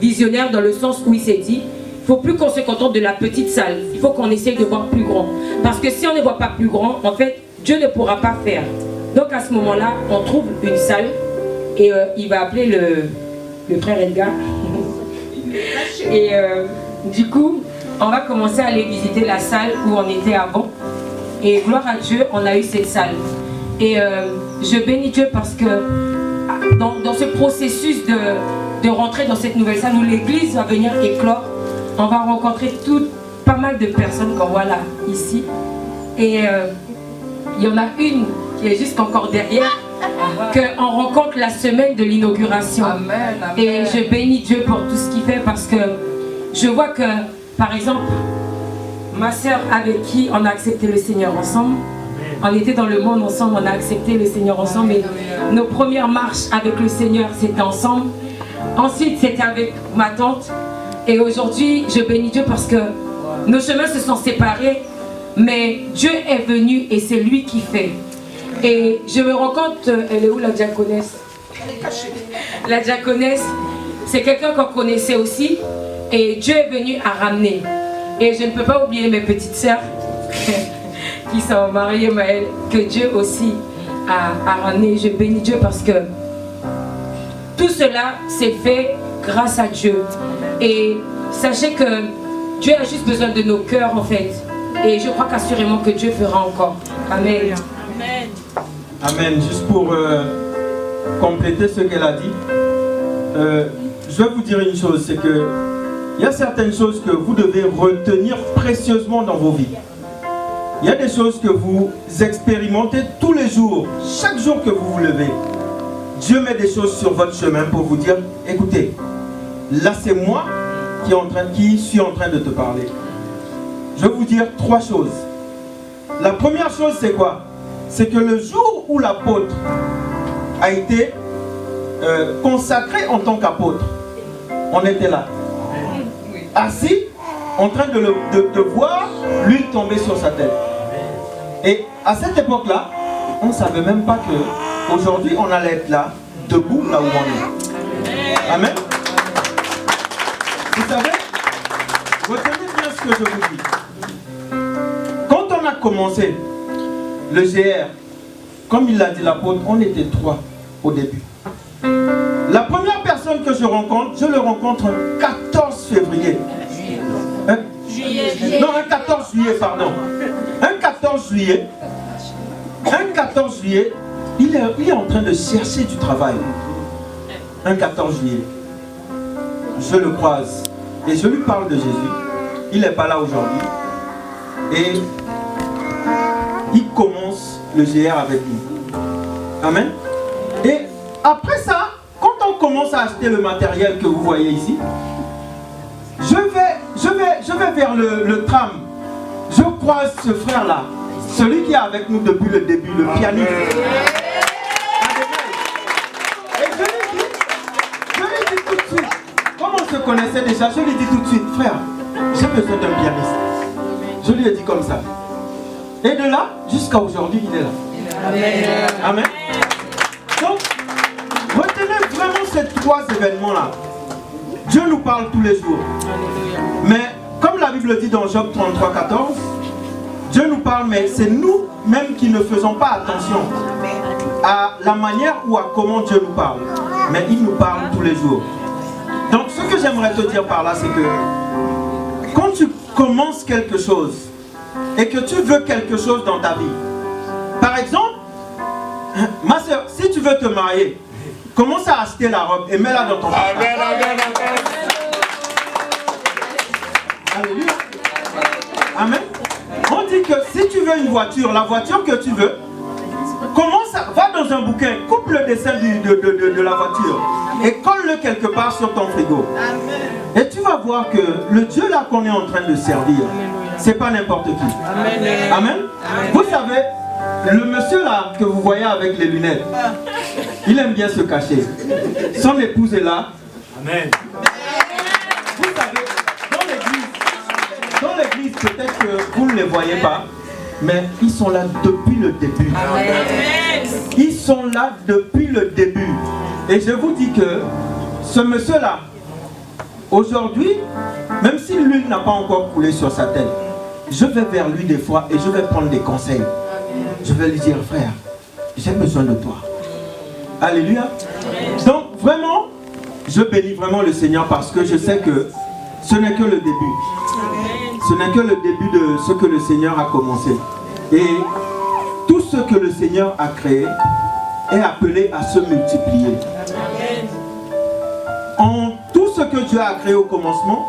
visionnaire dans le sens où il s'est dit, il ne faut plus qu'on se contente de la petite salle. Il faut qu'on essaye de voir plus grand. Parce que si on ne voit pas plus grand, en fait, Dieu ne pourra pas faire. Donc à ce moment-là, on trouve une salle et il va appeler le frère Edgar. Et du coup, on va commencer à aller visiter la salle où on était avant. Et gloire à Dieu, on a eu cette salle. Et je bénis Dieu parce que dans ce processus de rentrer dans cette nouvelle salle où l'église va venir éclore, on va rencontrer pas mal de personnes qu'on voit là, ici. Et il y en a une qui est juste encore derrière, qu'on rencontre la semaine de l'inauguration. Et je bénis Dieu pour tout ce qu'il fait parce que je vois que, par exemple, ma soeur avec qui on a accepté le Seigneur ensemble, on était dans le monde ensemble, on a accepté le Seigneur ensemble et nos premières marches avec le Seigneur c'était ensemble. Ensuite c'était avec ma tante et aujourd'hui je bénis Dieu parce que nos chemins se sont séparés mais Dieu est venu et c'est lui qui fait. Et je me rends compte, elle est où la diaconesse? La diaconesse, c'est quelqu'un qu'on connaissait aussi et Dieu est venu à ramener. Et je ne peux pas oublier mes petites sœurs qui sont mariées, Maëlle, que Dieu aussi a ramené. Je bénis Dieu parce que tout cela s'est fait grâce à Dieu. Et sachez que Dieu a juste besoin de nos cœurs en fait. Et je crois qu'assurément que Dieu fera encore. Amen. Amen. Amen. Juste pour compléter ce qu'elle a dit, je vais vous dire une chose, c'est que il y a certaines choses que vous devez retenir précieusement dans vos vies. Il y a des choses que vous expérimentez tous les jours, chaque jour que vous vous levez. Dieu met des choses sur votre chemin pour vous dire, écoutez, là c'est moi qui suis en train de te parler. je vais vous dire 3 choses. La première chose, c'est quoi? C'est que le jour où l'apôtre a été consacré en tant qu'apôtre, on était là, assis, en train de voir l'huile tomber sur sa tête. Et à cette époque-là, on ne savait même pas qu'aujourd'hui, on allait être là, debout, là où on est. Amen. Vous savez, retenez bien ce que je vous dis. Quand on a commencé le GR, comme il l'a dit l'apôtre, on était 3 au début. La première personne que je le rencontre le 14 février. Non, un 14 juillet, pardon. Un 14 juillet, il est en train de chercher du travail. Un 14 juillet. Je le croise et je lui parle de Jésus. Il n'est pas là aujourd'hui. Et il commence le GR avec nous. Amen. Et après ça, quand on commence à acheter le matériel que vous voyez ici, je vais vers le tram. Je croise ce frère-là, celui qui est avec nous depuis le début, le pianiste. Et je lui dis tout de suite, comme on se connaissait déjà, je lui dis tout de suite, frère, j'ai besoin d'un pianiste. Je lui ai dit comme ça. Et de là, jusqu'à aujourd'hui, il est là. Amen. Donc, retenez vraiment ces 3 événements-là. Dieu nous parle tous les jours. Mais, comme la Bible dit dans Job 33, 14, Dieu nous parle, mais c'est nous-mêmes qui ne faisons pas attention à la manière ou à comment Dieu nous parle. Mais il nous parle tous les jours. Donc, ce que j'aimerais te dire par là, c'est que quand tu commences quelque chose et que tu veux quelque chose dans ta vie, par exemple, ma soeur, si tu veux te marier, commence à acheter la robe et mets-la dans ton portable. Alléluia. Amen. On dit que si tu veux une voiture, la voiture que tu veux, va dans un bouquin, coupe le dessin de la voiture et colle-le quelque part sur ton frigo. Et tu vas voir que le Dieu là qu'on est en train de servir, c'est pas n'importe qui. Amen. Vous savez, le monsieur là que vous voyez avec les lunettes, il aime bien se cacher. Son épouse est là. Amen. Vous savez, dans l'église, peut-être que vous ne les voyez pas, mais ils sont là depuis le début. Amen. Ils sont là depuis le début. Et je vous dis que ce monsieur-là, aujourd'hui, même si l'huile n'a pas encore coulé sur sa tête, je vais vers lui des fois et je vais prendre des conseils. Je vais lui dire, frère, j'ai besoin de toi. Alléluia. Donc vraiment, je bénis vraiment le Seigneur parce que je sais que ce n'est que le début. Ce n'est que le début de ce que le Seigneur a commencé. Et tout ce que le Seigneur a créé est appelé à se multiplier. En tout ce que Dieu a créé au commencement,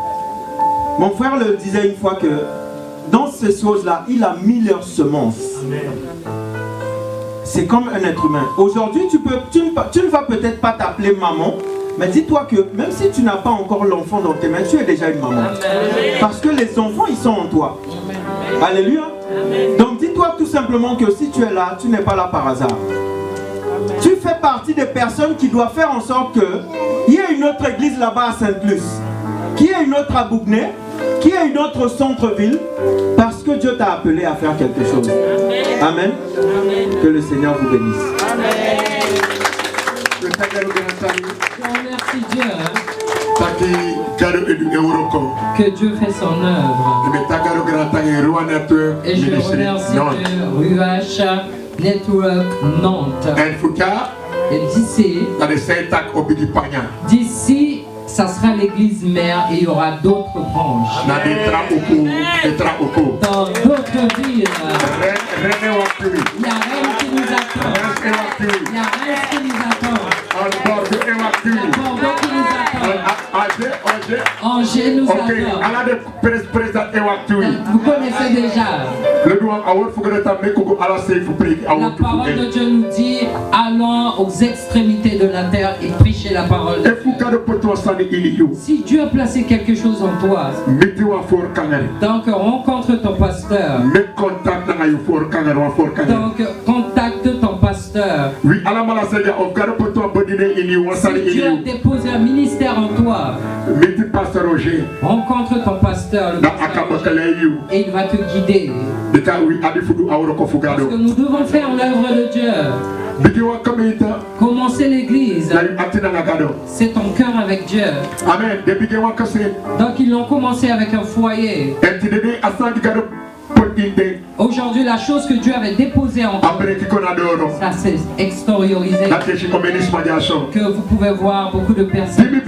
mon frère le disait une fois que dans ces choses-là, il a mis leurs semences. C'est comme un être humain. Aujourd'hui, tu ne vas peut-être pas t'appeler maman, mais dis-toi que même si tu n'as pas encore l'enfant dans tes mains, tu es déjà une maman. Parce que les enfants, ils sont en toi. Alléluia. Donc dis-toi tout simplement que si tu es là, tu n'es pas là par hasard. Tu fais partie des personnes qui doivent faire en sorte qu'il y ait une autre église là-bas à Sainte-Luce, qu'il y ait une autre à Bougnay, qu'il y ait une autre centre-ville, parce que Dieu t'a appelé à faire quelque chose. Amen. Que le Seigneur vous bénisse. Amen. Merci Dieu. Que Dieu fait son œuvre. Et je remercie Ruach Network Nantes. Et d'ici, ça sera l'église mère et il y aura d'autres branches. Dans d'autres villes. Il y a Rennes qui nous attend. Il y a Rennes qui nous attend. Il y a Bordeaux qui nous attend. Angers nous adore. Vous connaissez déjà. La parole de Dieu nous dit, allons aux extrémités de la terre et prêcher la parole de Dieu. Si Dieu a placé quelque chose en toi, donc rencontre ton pasteur. Donc contacte ton pasteur. Si Dieu a déposé un ministère en toi, rencontre ton pasteur, et il va te guider. Parce que nous devons faire l'œuvre de Dieu. Commencer l'église, c'est ton cœur avec Dieu. Amen. Donc ils l'ont commencé avec un foyer. Aujourd'hui, la chose que Dieu avait déposée en toi, ça s'est extériorisé. Que vous pouvez voir beaucoup de personnes.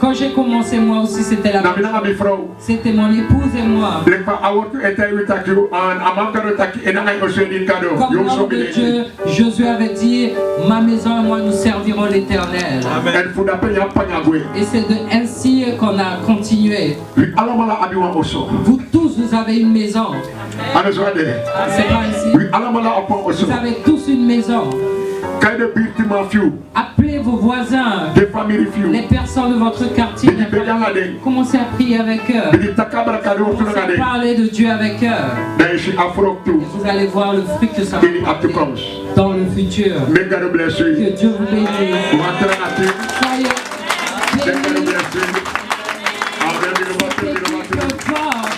Quand j'ai commencé, moi aussi, c'était la même chose. C'était mon épouse et moi. Comme l'homme de Dieu, Josué avait dit, ma maison et moi, nous servirons l'Éternel. Et c'est ainsi qu'on a continué. Vous tous, vous avez une maison. C'est pas ici. Vous avez tous une maison. Appelez vos voisins, les personnes de votre quartier. Commencez à prier avec eux. Commencez à parler de Dieu avec eux. Et vous allez voir le fruit que ça va porter dans le futur. Que Dieu vous bénisse. Soyez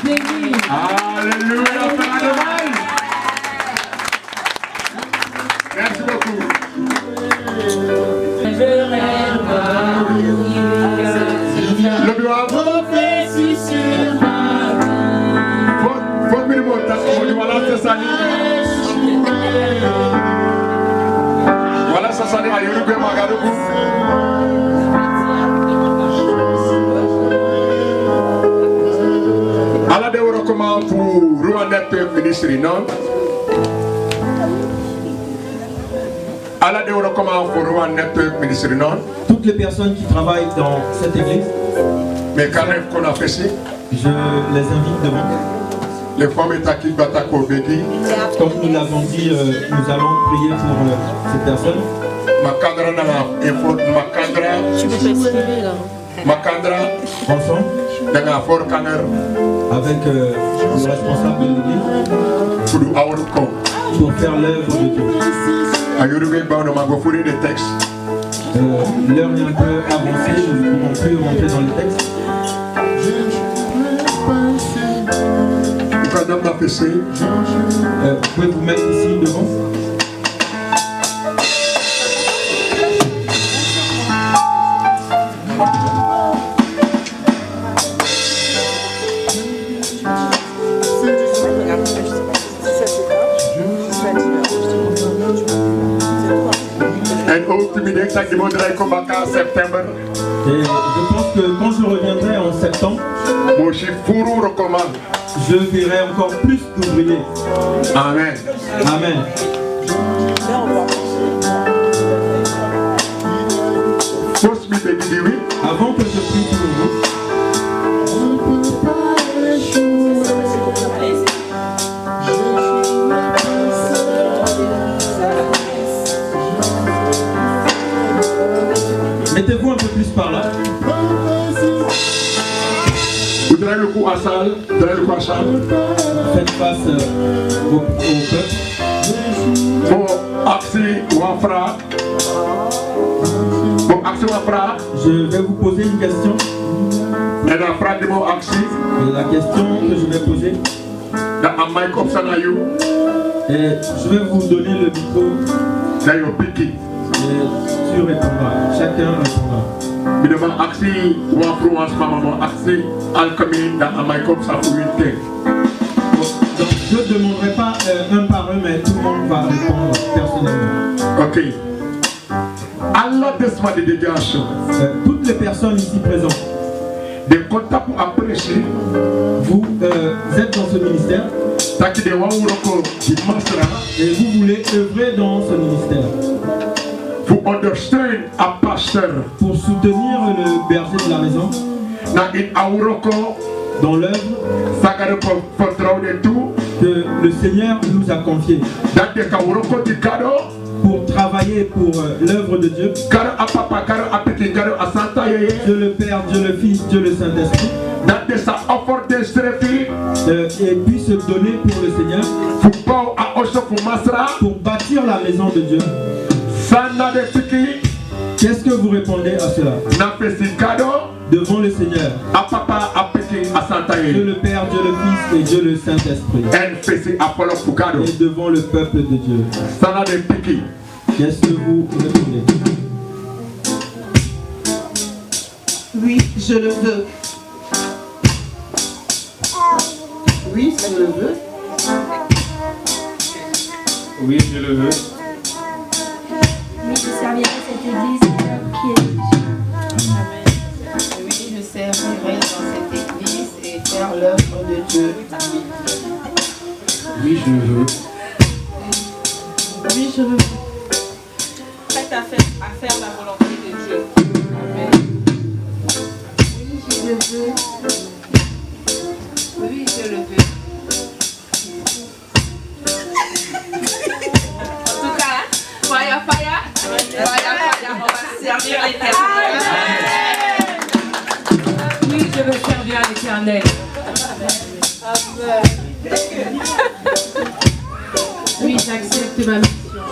bénis. Alléluia, merci beaucoup. Le doigt. Faut minimum, voilà, c'est ça. Voilà, ça s'en est à Uruguay, Magadougou. Allah de recommande pour Rwanda Ministry, non? Allah de recommande pour Rwanda Ministry, non? Toutes les personnes qui travaillent dans cette église, mais quand même qu'on a fait ça, je les invite devant. Les femmes est acquises Batako Begi. Comme nous l'avons dit, nous allons prier pour ces personnes. Makandra, ensemble, avec le responsable de l'église, pour faire l'œuvre de Dieu. L'heure est un peu avancée, nous ne pouvons plus rentrer dans le texte. Vous pouvez vous mettre ici devant. Et je pense que quand je reviendrai en septembre, je verrai encore plus d'ouvriers. Amen. Amen. Avant que je prie pour vous, mettez-vous un peu plus par là. Vous donnez le coup à salle. Faites face au peuple. Je vais vous poser une question. Et la question que je vais poser, et je vais vous donner le micro. Et tu répondras. Chacun répondra. Donc je ne demanderai pas un par un, mais tout le monde va répondre personnellement. Ok. Allah de délégation. Toutes les personnes ici présentes, des contacts pour apprécier. Vous êtes dans ce ministère. Et vous voulez œuvrer dans ce ministère. to understand a pastor. Pour soutenir le berger de la maison. Na in Auroko. Dans l'œuvre que le Seigneur nous a confiée. Pour travailler pour l'œuvre de Dieu. Dieu le Père, Dieu le Fils, Dieu le Saint-Esprit. Et puis se donner pour le Seigneur. Pour bâtir la maison de Dieu. Qu'est-ce que vous répondez à cela? Devant le Seigneur. Dieu le Père, Dieu le Fils et Dieu le Saint-Esprit. Et devant le peuple de Dieu. Qu'est-ce que vous répondez? Oui, je le veux. Oui, je le veux. Oui, je le veux. Oui, je servirai cette église qui est Amen. Oui, je servirai dans cette église et faire l'œuvre de Dieu. Oui, je le veux. Oui, je le veux. Prête à faire la volonté de Dieu. Amen. Oui, je le veux. Oui, je le veux. En tout cas, fire. On va servir l'Éternel. Oui, je veux servir à l'Éternel. Oui, j'accepte ma mission.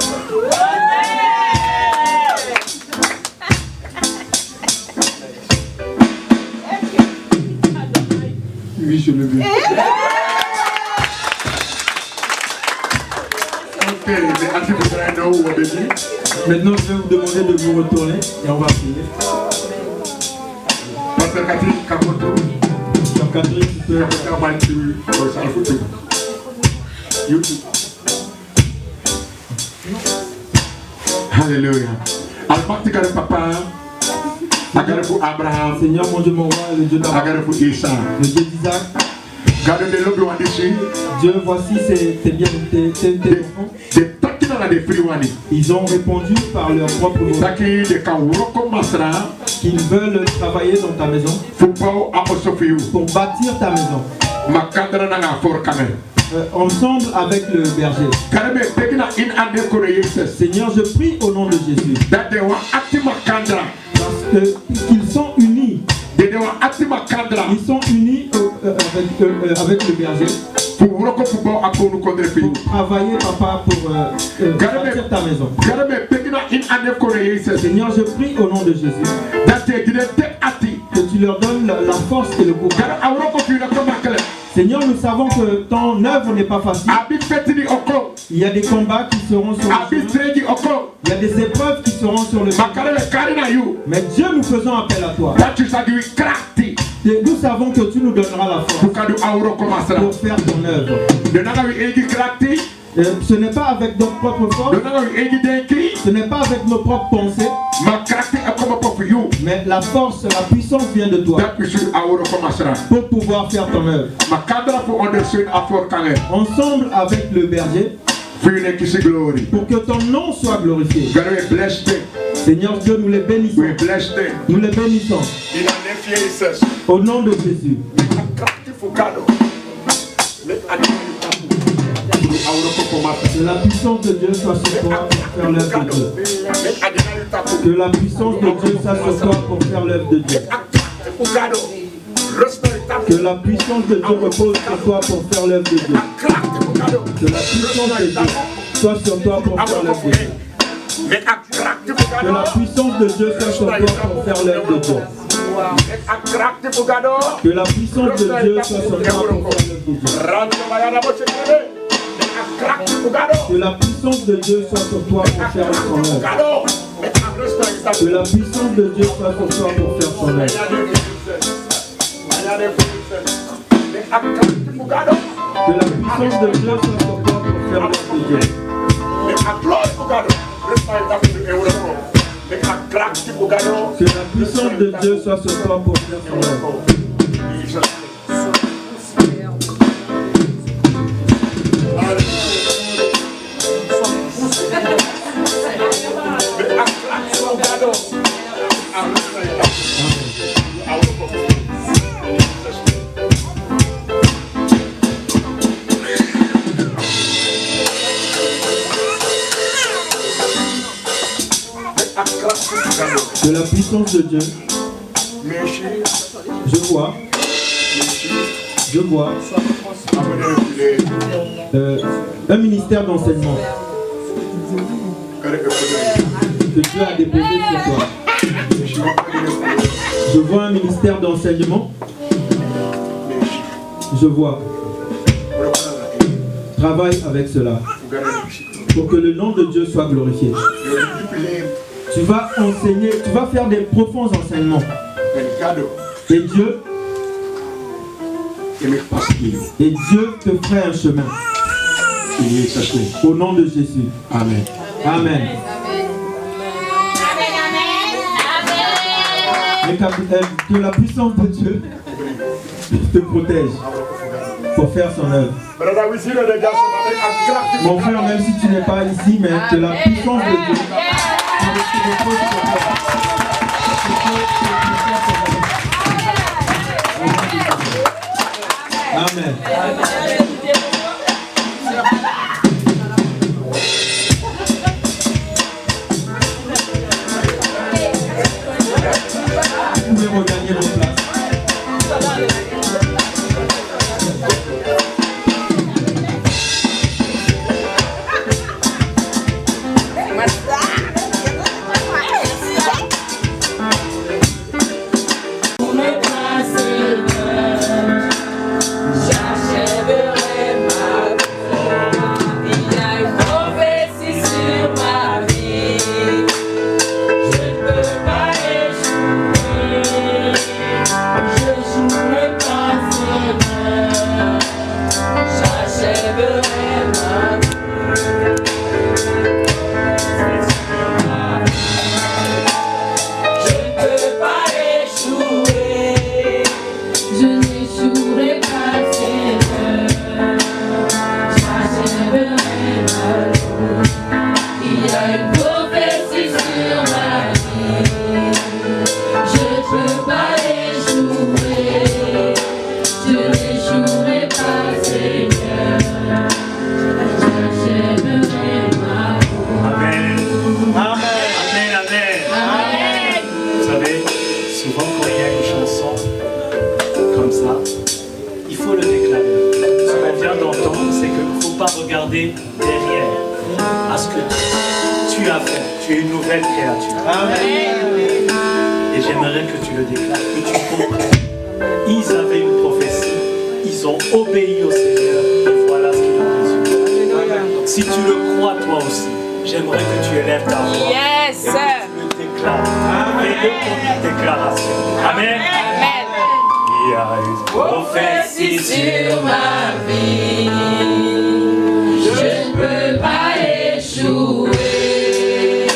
Oui, je le veux. Maintenant, je vais vous demander de vous retourner et on va prier. Pasteur Catherine Kamoto. Pasteur Catherine, tu peux Alléluia. Almighty Papa. Abraham. Seigneur, mon Dieu, mon roi, le Dieu d'Abraham. Le Dieu d'Isaac. Dieu, voici tes enfants. Ils ont répondu par leur propre volonté qu'ils veulent travailler dans ta maison pour bâtir ta maison. Ensemble avec le berger. Seigneur, je prie au nom de Jésus qu'ils sont unis. Ils sont unis avec le berger pour travailler, papa, pour bâtir ta maison. Seigneur, je prie au nom de Jésus que tu leur donnes la force et le courage. Seigneur, nous savons que ton œuvre n'est pas facile. Il y a des combats qui seront sur le chemin. Il y a des épreuves qui seront sur le chemin. Mais Dieu, nous faisons appel à toi. Et nous savons que tu nous donneras la force pour faire ton œuvre. Ce n'est pas avec notre propre force. Ce n'est pas avec nos propres pensées. Mais la force, la puissance vient de toi pour pouvoir faire ton œuvre. Ensemble avec le berger, pour que ton nom soit glorifié. Seigneur Dieu, nous les bénissons. Nous les bénissons. Au nom de Jésus. Que la puissance de Dieu soit sur toi pour faire l'œuvre de Dieu. Que la puissance de Dieu soit sur toi pour faire l'œuvre de Dieu. Que la puissance de Dieu repose sur toi pour faire l'œuvre de Dieu. Que la puissance de Dieu soit sur toi pour faire l'œuvre de Dieu. Que la puissance de Dieu soit sur toi pour faire l'œuvre de Dieu. Que la puissance de Dieu soit sur toi pour faire l'œuvre de Dieu. Que la puissance de Dieu soit sur toi pour faire son œuvre. Que la puissance de Dieu soit sur toi pour faire son œuvre. Que la puissance de Dieu soit sur toi pour faire l'œuvre de Dieu. Que la puissance de Dieu soit sur toi pour faire son œuvre. de la puissance de Dieu. Je vois un ministère d'enseignement que Dieu a déposé sur toi. Je vois un ministère d'enseignement. Je vois. Travaille avec cela pour que le nom de Dieu soit glorifié. Tu vas enseigner, tu vas faire des profonds enseignements. Et Dieu te fera un chemin. Au nom de Jésus. Amen. Amen. Que la puissance de Dieu te protège pour faire son œuvre. Mon frère, même si tu n'es pas ici, mais que la puissance de Dieu Amen. Vous pouvez regagner vos places. Regarder derrière à ce que tu as fait. Tu es une nouvelle créature. Amen. Et j'aimerais que tu le déclares, que tu comprennes. Ils avaient une prophétie, ils ont obéi au Seigneur et voilà ce qu'il en résulte. Si tu le crois toi aussi, j'aimerais que tu élèves ta voix. Yes. Et que tu le déclares. Fais-le comme une déclaration. Amen. Amen. Il y a une prophétie sur ma vie. Je ne peux pas échouer,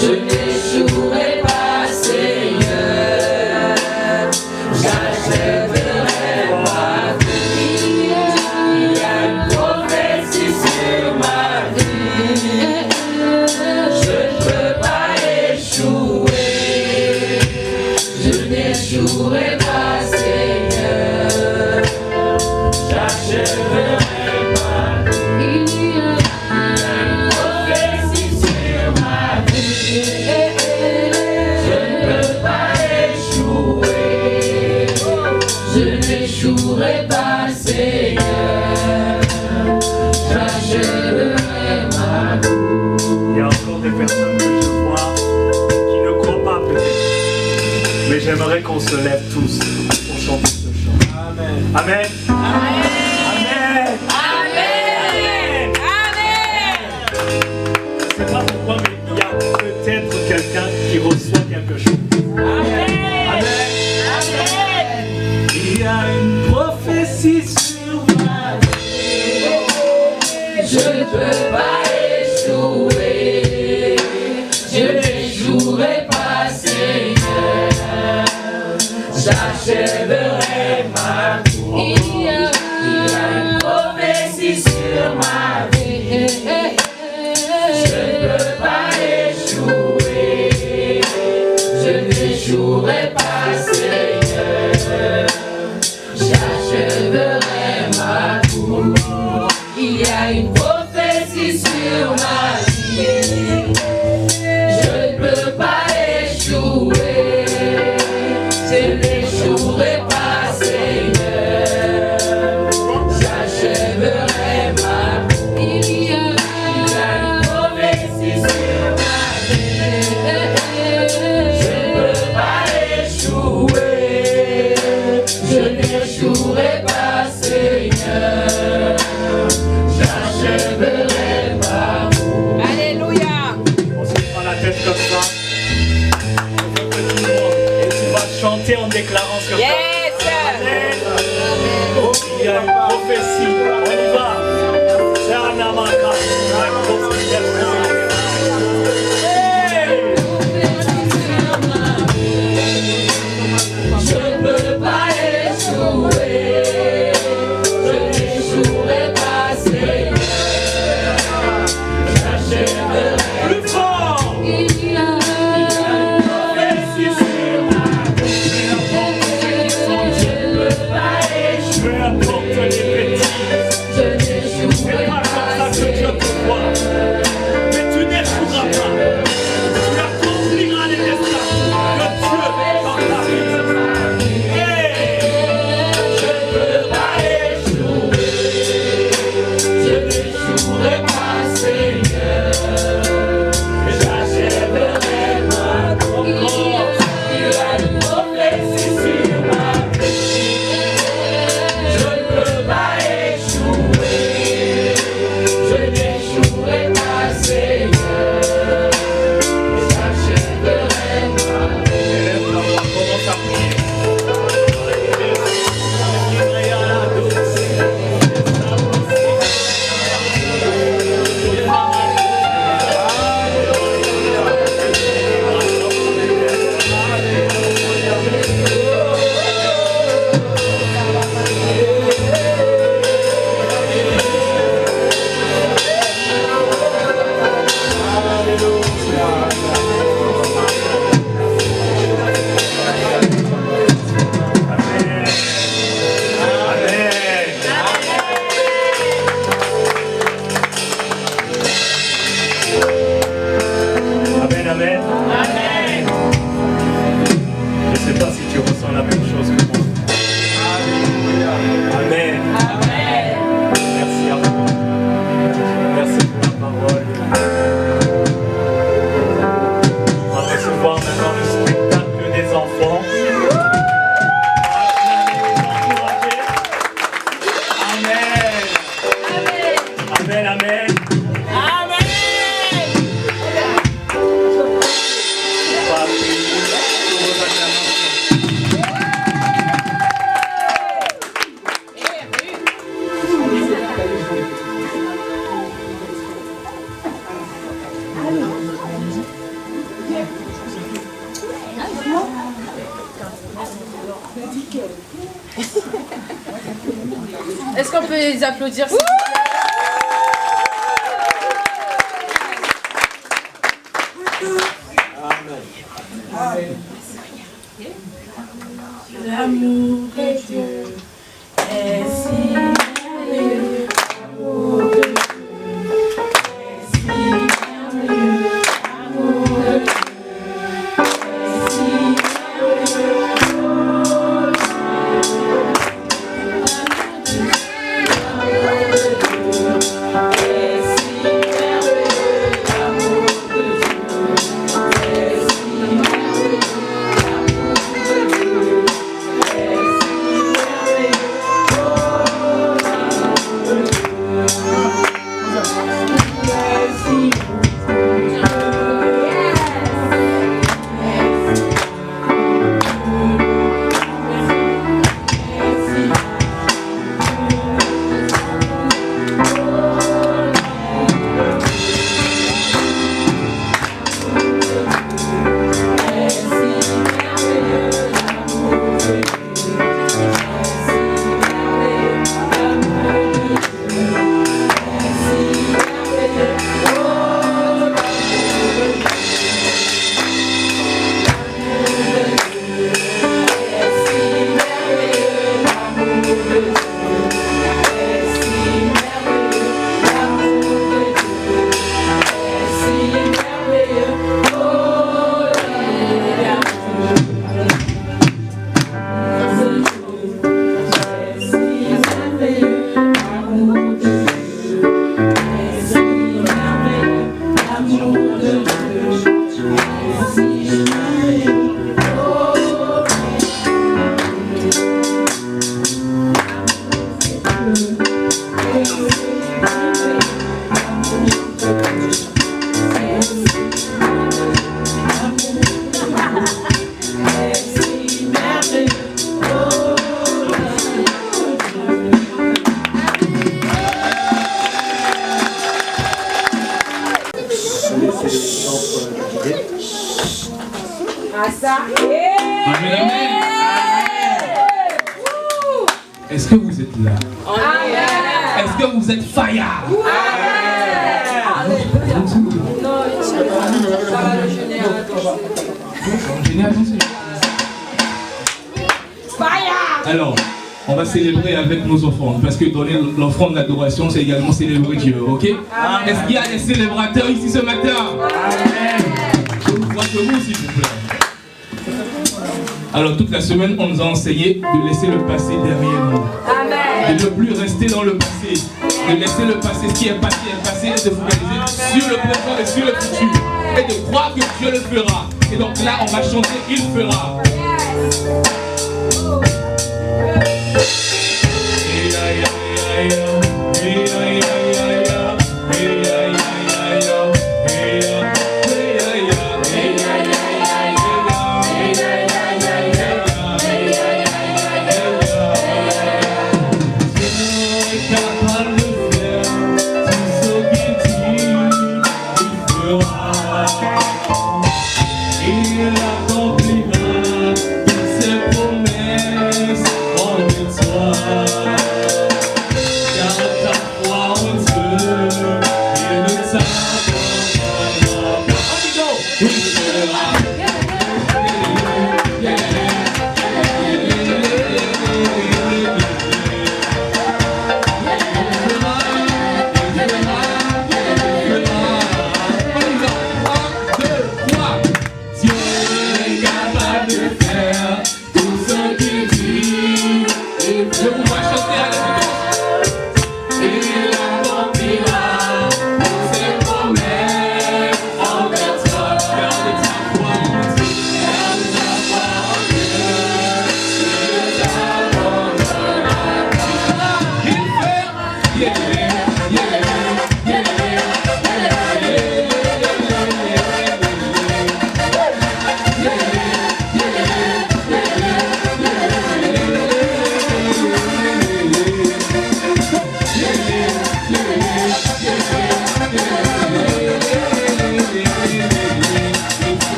je n'échouerai pas, Seigneur, j'achèverai ma vie. Il y a une prophétie sur ma vie, je ne peux pas échouer, je n'échouerai pas, Seigneur, j'achèverai. Mais j'aimerais qu'on se lève tous pour chanter ce chant. Amen. Amen. Amen. Amen. Amen. Je ne sais pas pourquoi, mais il y a peut-être quelqu'un qui reçoit quelque chose. Amen. Amen. Amen. Il y a une prophétie sur ma vie. Je ne peux pas échouer, je n'échouerai pas, Seigneur, j'achèverai ma course. Il y a une prophétie sur ma vie. Je ne peux pas échouer, je n'échouerai pas, Seigneur, j'achèverai ma course. Il y a une prophétie sur Je n'échouerai pas, Seigneur. J'achèverai ma route. Alléluia. On se prend la tête comme ça. Je veux que tout le monde, et tu vas chanter en déclarant sur Yes. Amen. Oh, il y a une prophétie. On y va. C'est un amaka. Je ne peux pas échouer. Je n'échouerai pas, Seigneur. J'achèverai plus fort. Il y a une prophétie sur ma vie. Je ne peux pas échouer. Peu importe les bêtises. Je n'échouerai pas, que Dieu te voit. Mais tu n'échoueras pas. Tu accompliras les destins que Dieu met dans ta vie. Je ne peux pas échouer. Je n'échouerai pas, Seigneur. J'achèverai ma route. Il y a une prophétie sur ma vie. Je ne peux pas échouer. Je n'échouerai pas, Seigneur. J'achèverai ma route. Élève la voix, commence à prier. Amen, amen. Amen. Je ne sais pas si tu ressens la même chose que moi. Amen. Amen. Merci à vous. Merci pour la parole. On va recevoir maintenant le spectacle des enfants. Amen. Amen, amen. Est-ce qu'on peut les applaudir s'il vous plaît? L'amour de Dieu est si merveilleux. L'amour de Dieu est si merveilleux. L'amour de Dieu est si merveilleux. ça. Amen, amen. Est-ce que vous êtes là? Amen. Est-ce que vous êtes fire? Alors, on va célébrer avec nos offrandes, parce que donner l'offrande d'adoration, c'est également célébrer Dieu, ok? Est-ce qu'il y a des célébrateurs ici ce matin? Amen. Je vous vois que vous, s'il vous plaît. Alors, toute la semaine, on nous a enseigné de laisser le passé derrière nous. Amen. De ne plus rester dans le passé. De laisser le passé, ce qui est passé, et de focaliser sur le présent et sur le futur. Et de croire que Dieu le fera. Et donc là, on va chanter, il fera.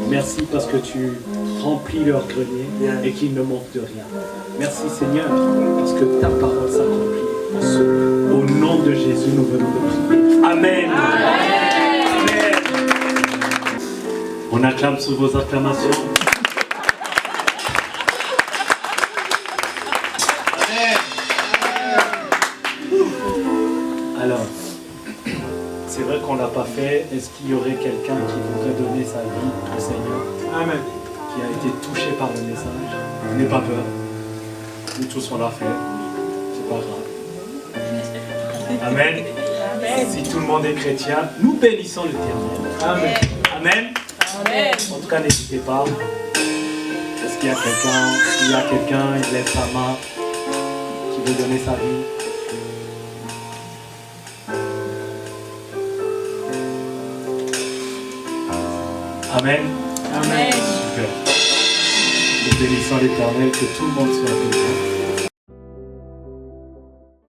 Merci parce que tu remplis leur grenier et qu'il ne manque de rien. Merci Seigneur parce que ta parole s'accomplit. Au nom de Jésus, nous venons de prier. Amen. Amen. Amen. On acclame sous vos acclamations. Alors, c'est vrai qu'on ne l'a pas fait. Est-ce qu'il y aurait quelqu'un qui voudrait donner sa vie au Seigneur? Amen. Qui a été touché par le message? N'aie pas peur. Nous tous on l'a fait. C'est pas grave. Amen. Amen. Si tout le monde est chrétien, nous bénissons l'Éternel. Amen. Amen. Amen. En tout cas, n'hésitez pas. Est-ce qu'il y a quelqu'un? S'il y a quelqu'un, il lève sa main, qui veut donner sa vie. Amen. Amen. Super. Nous bénissons l'Éternel, que tout le monde soit béni.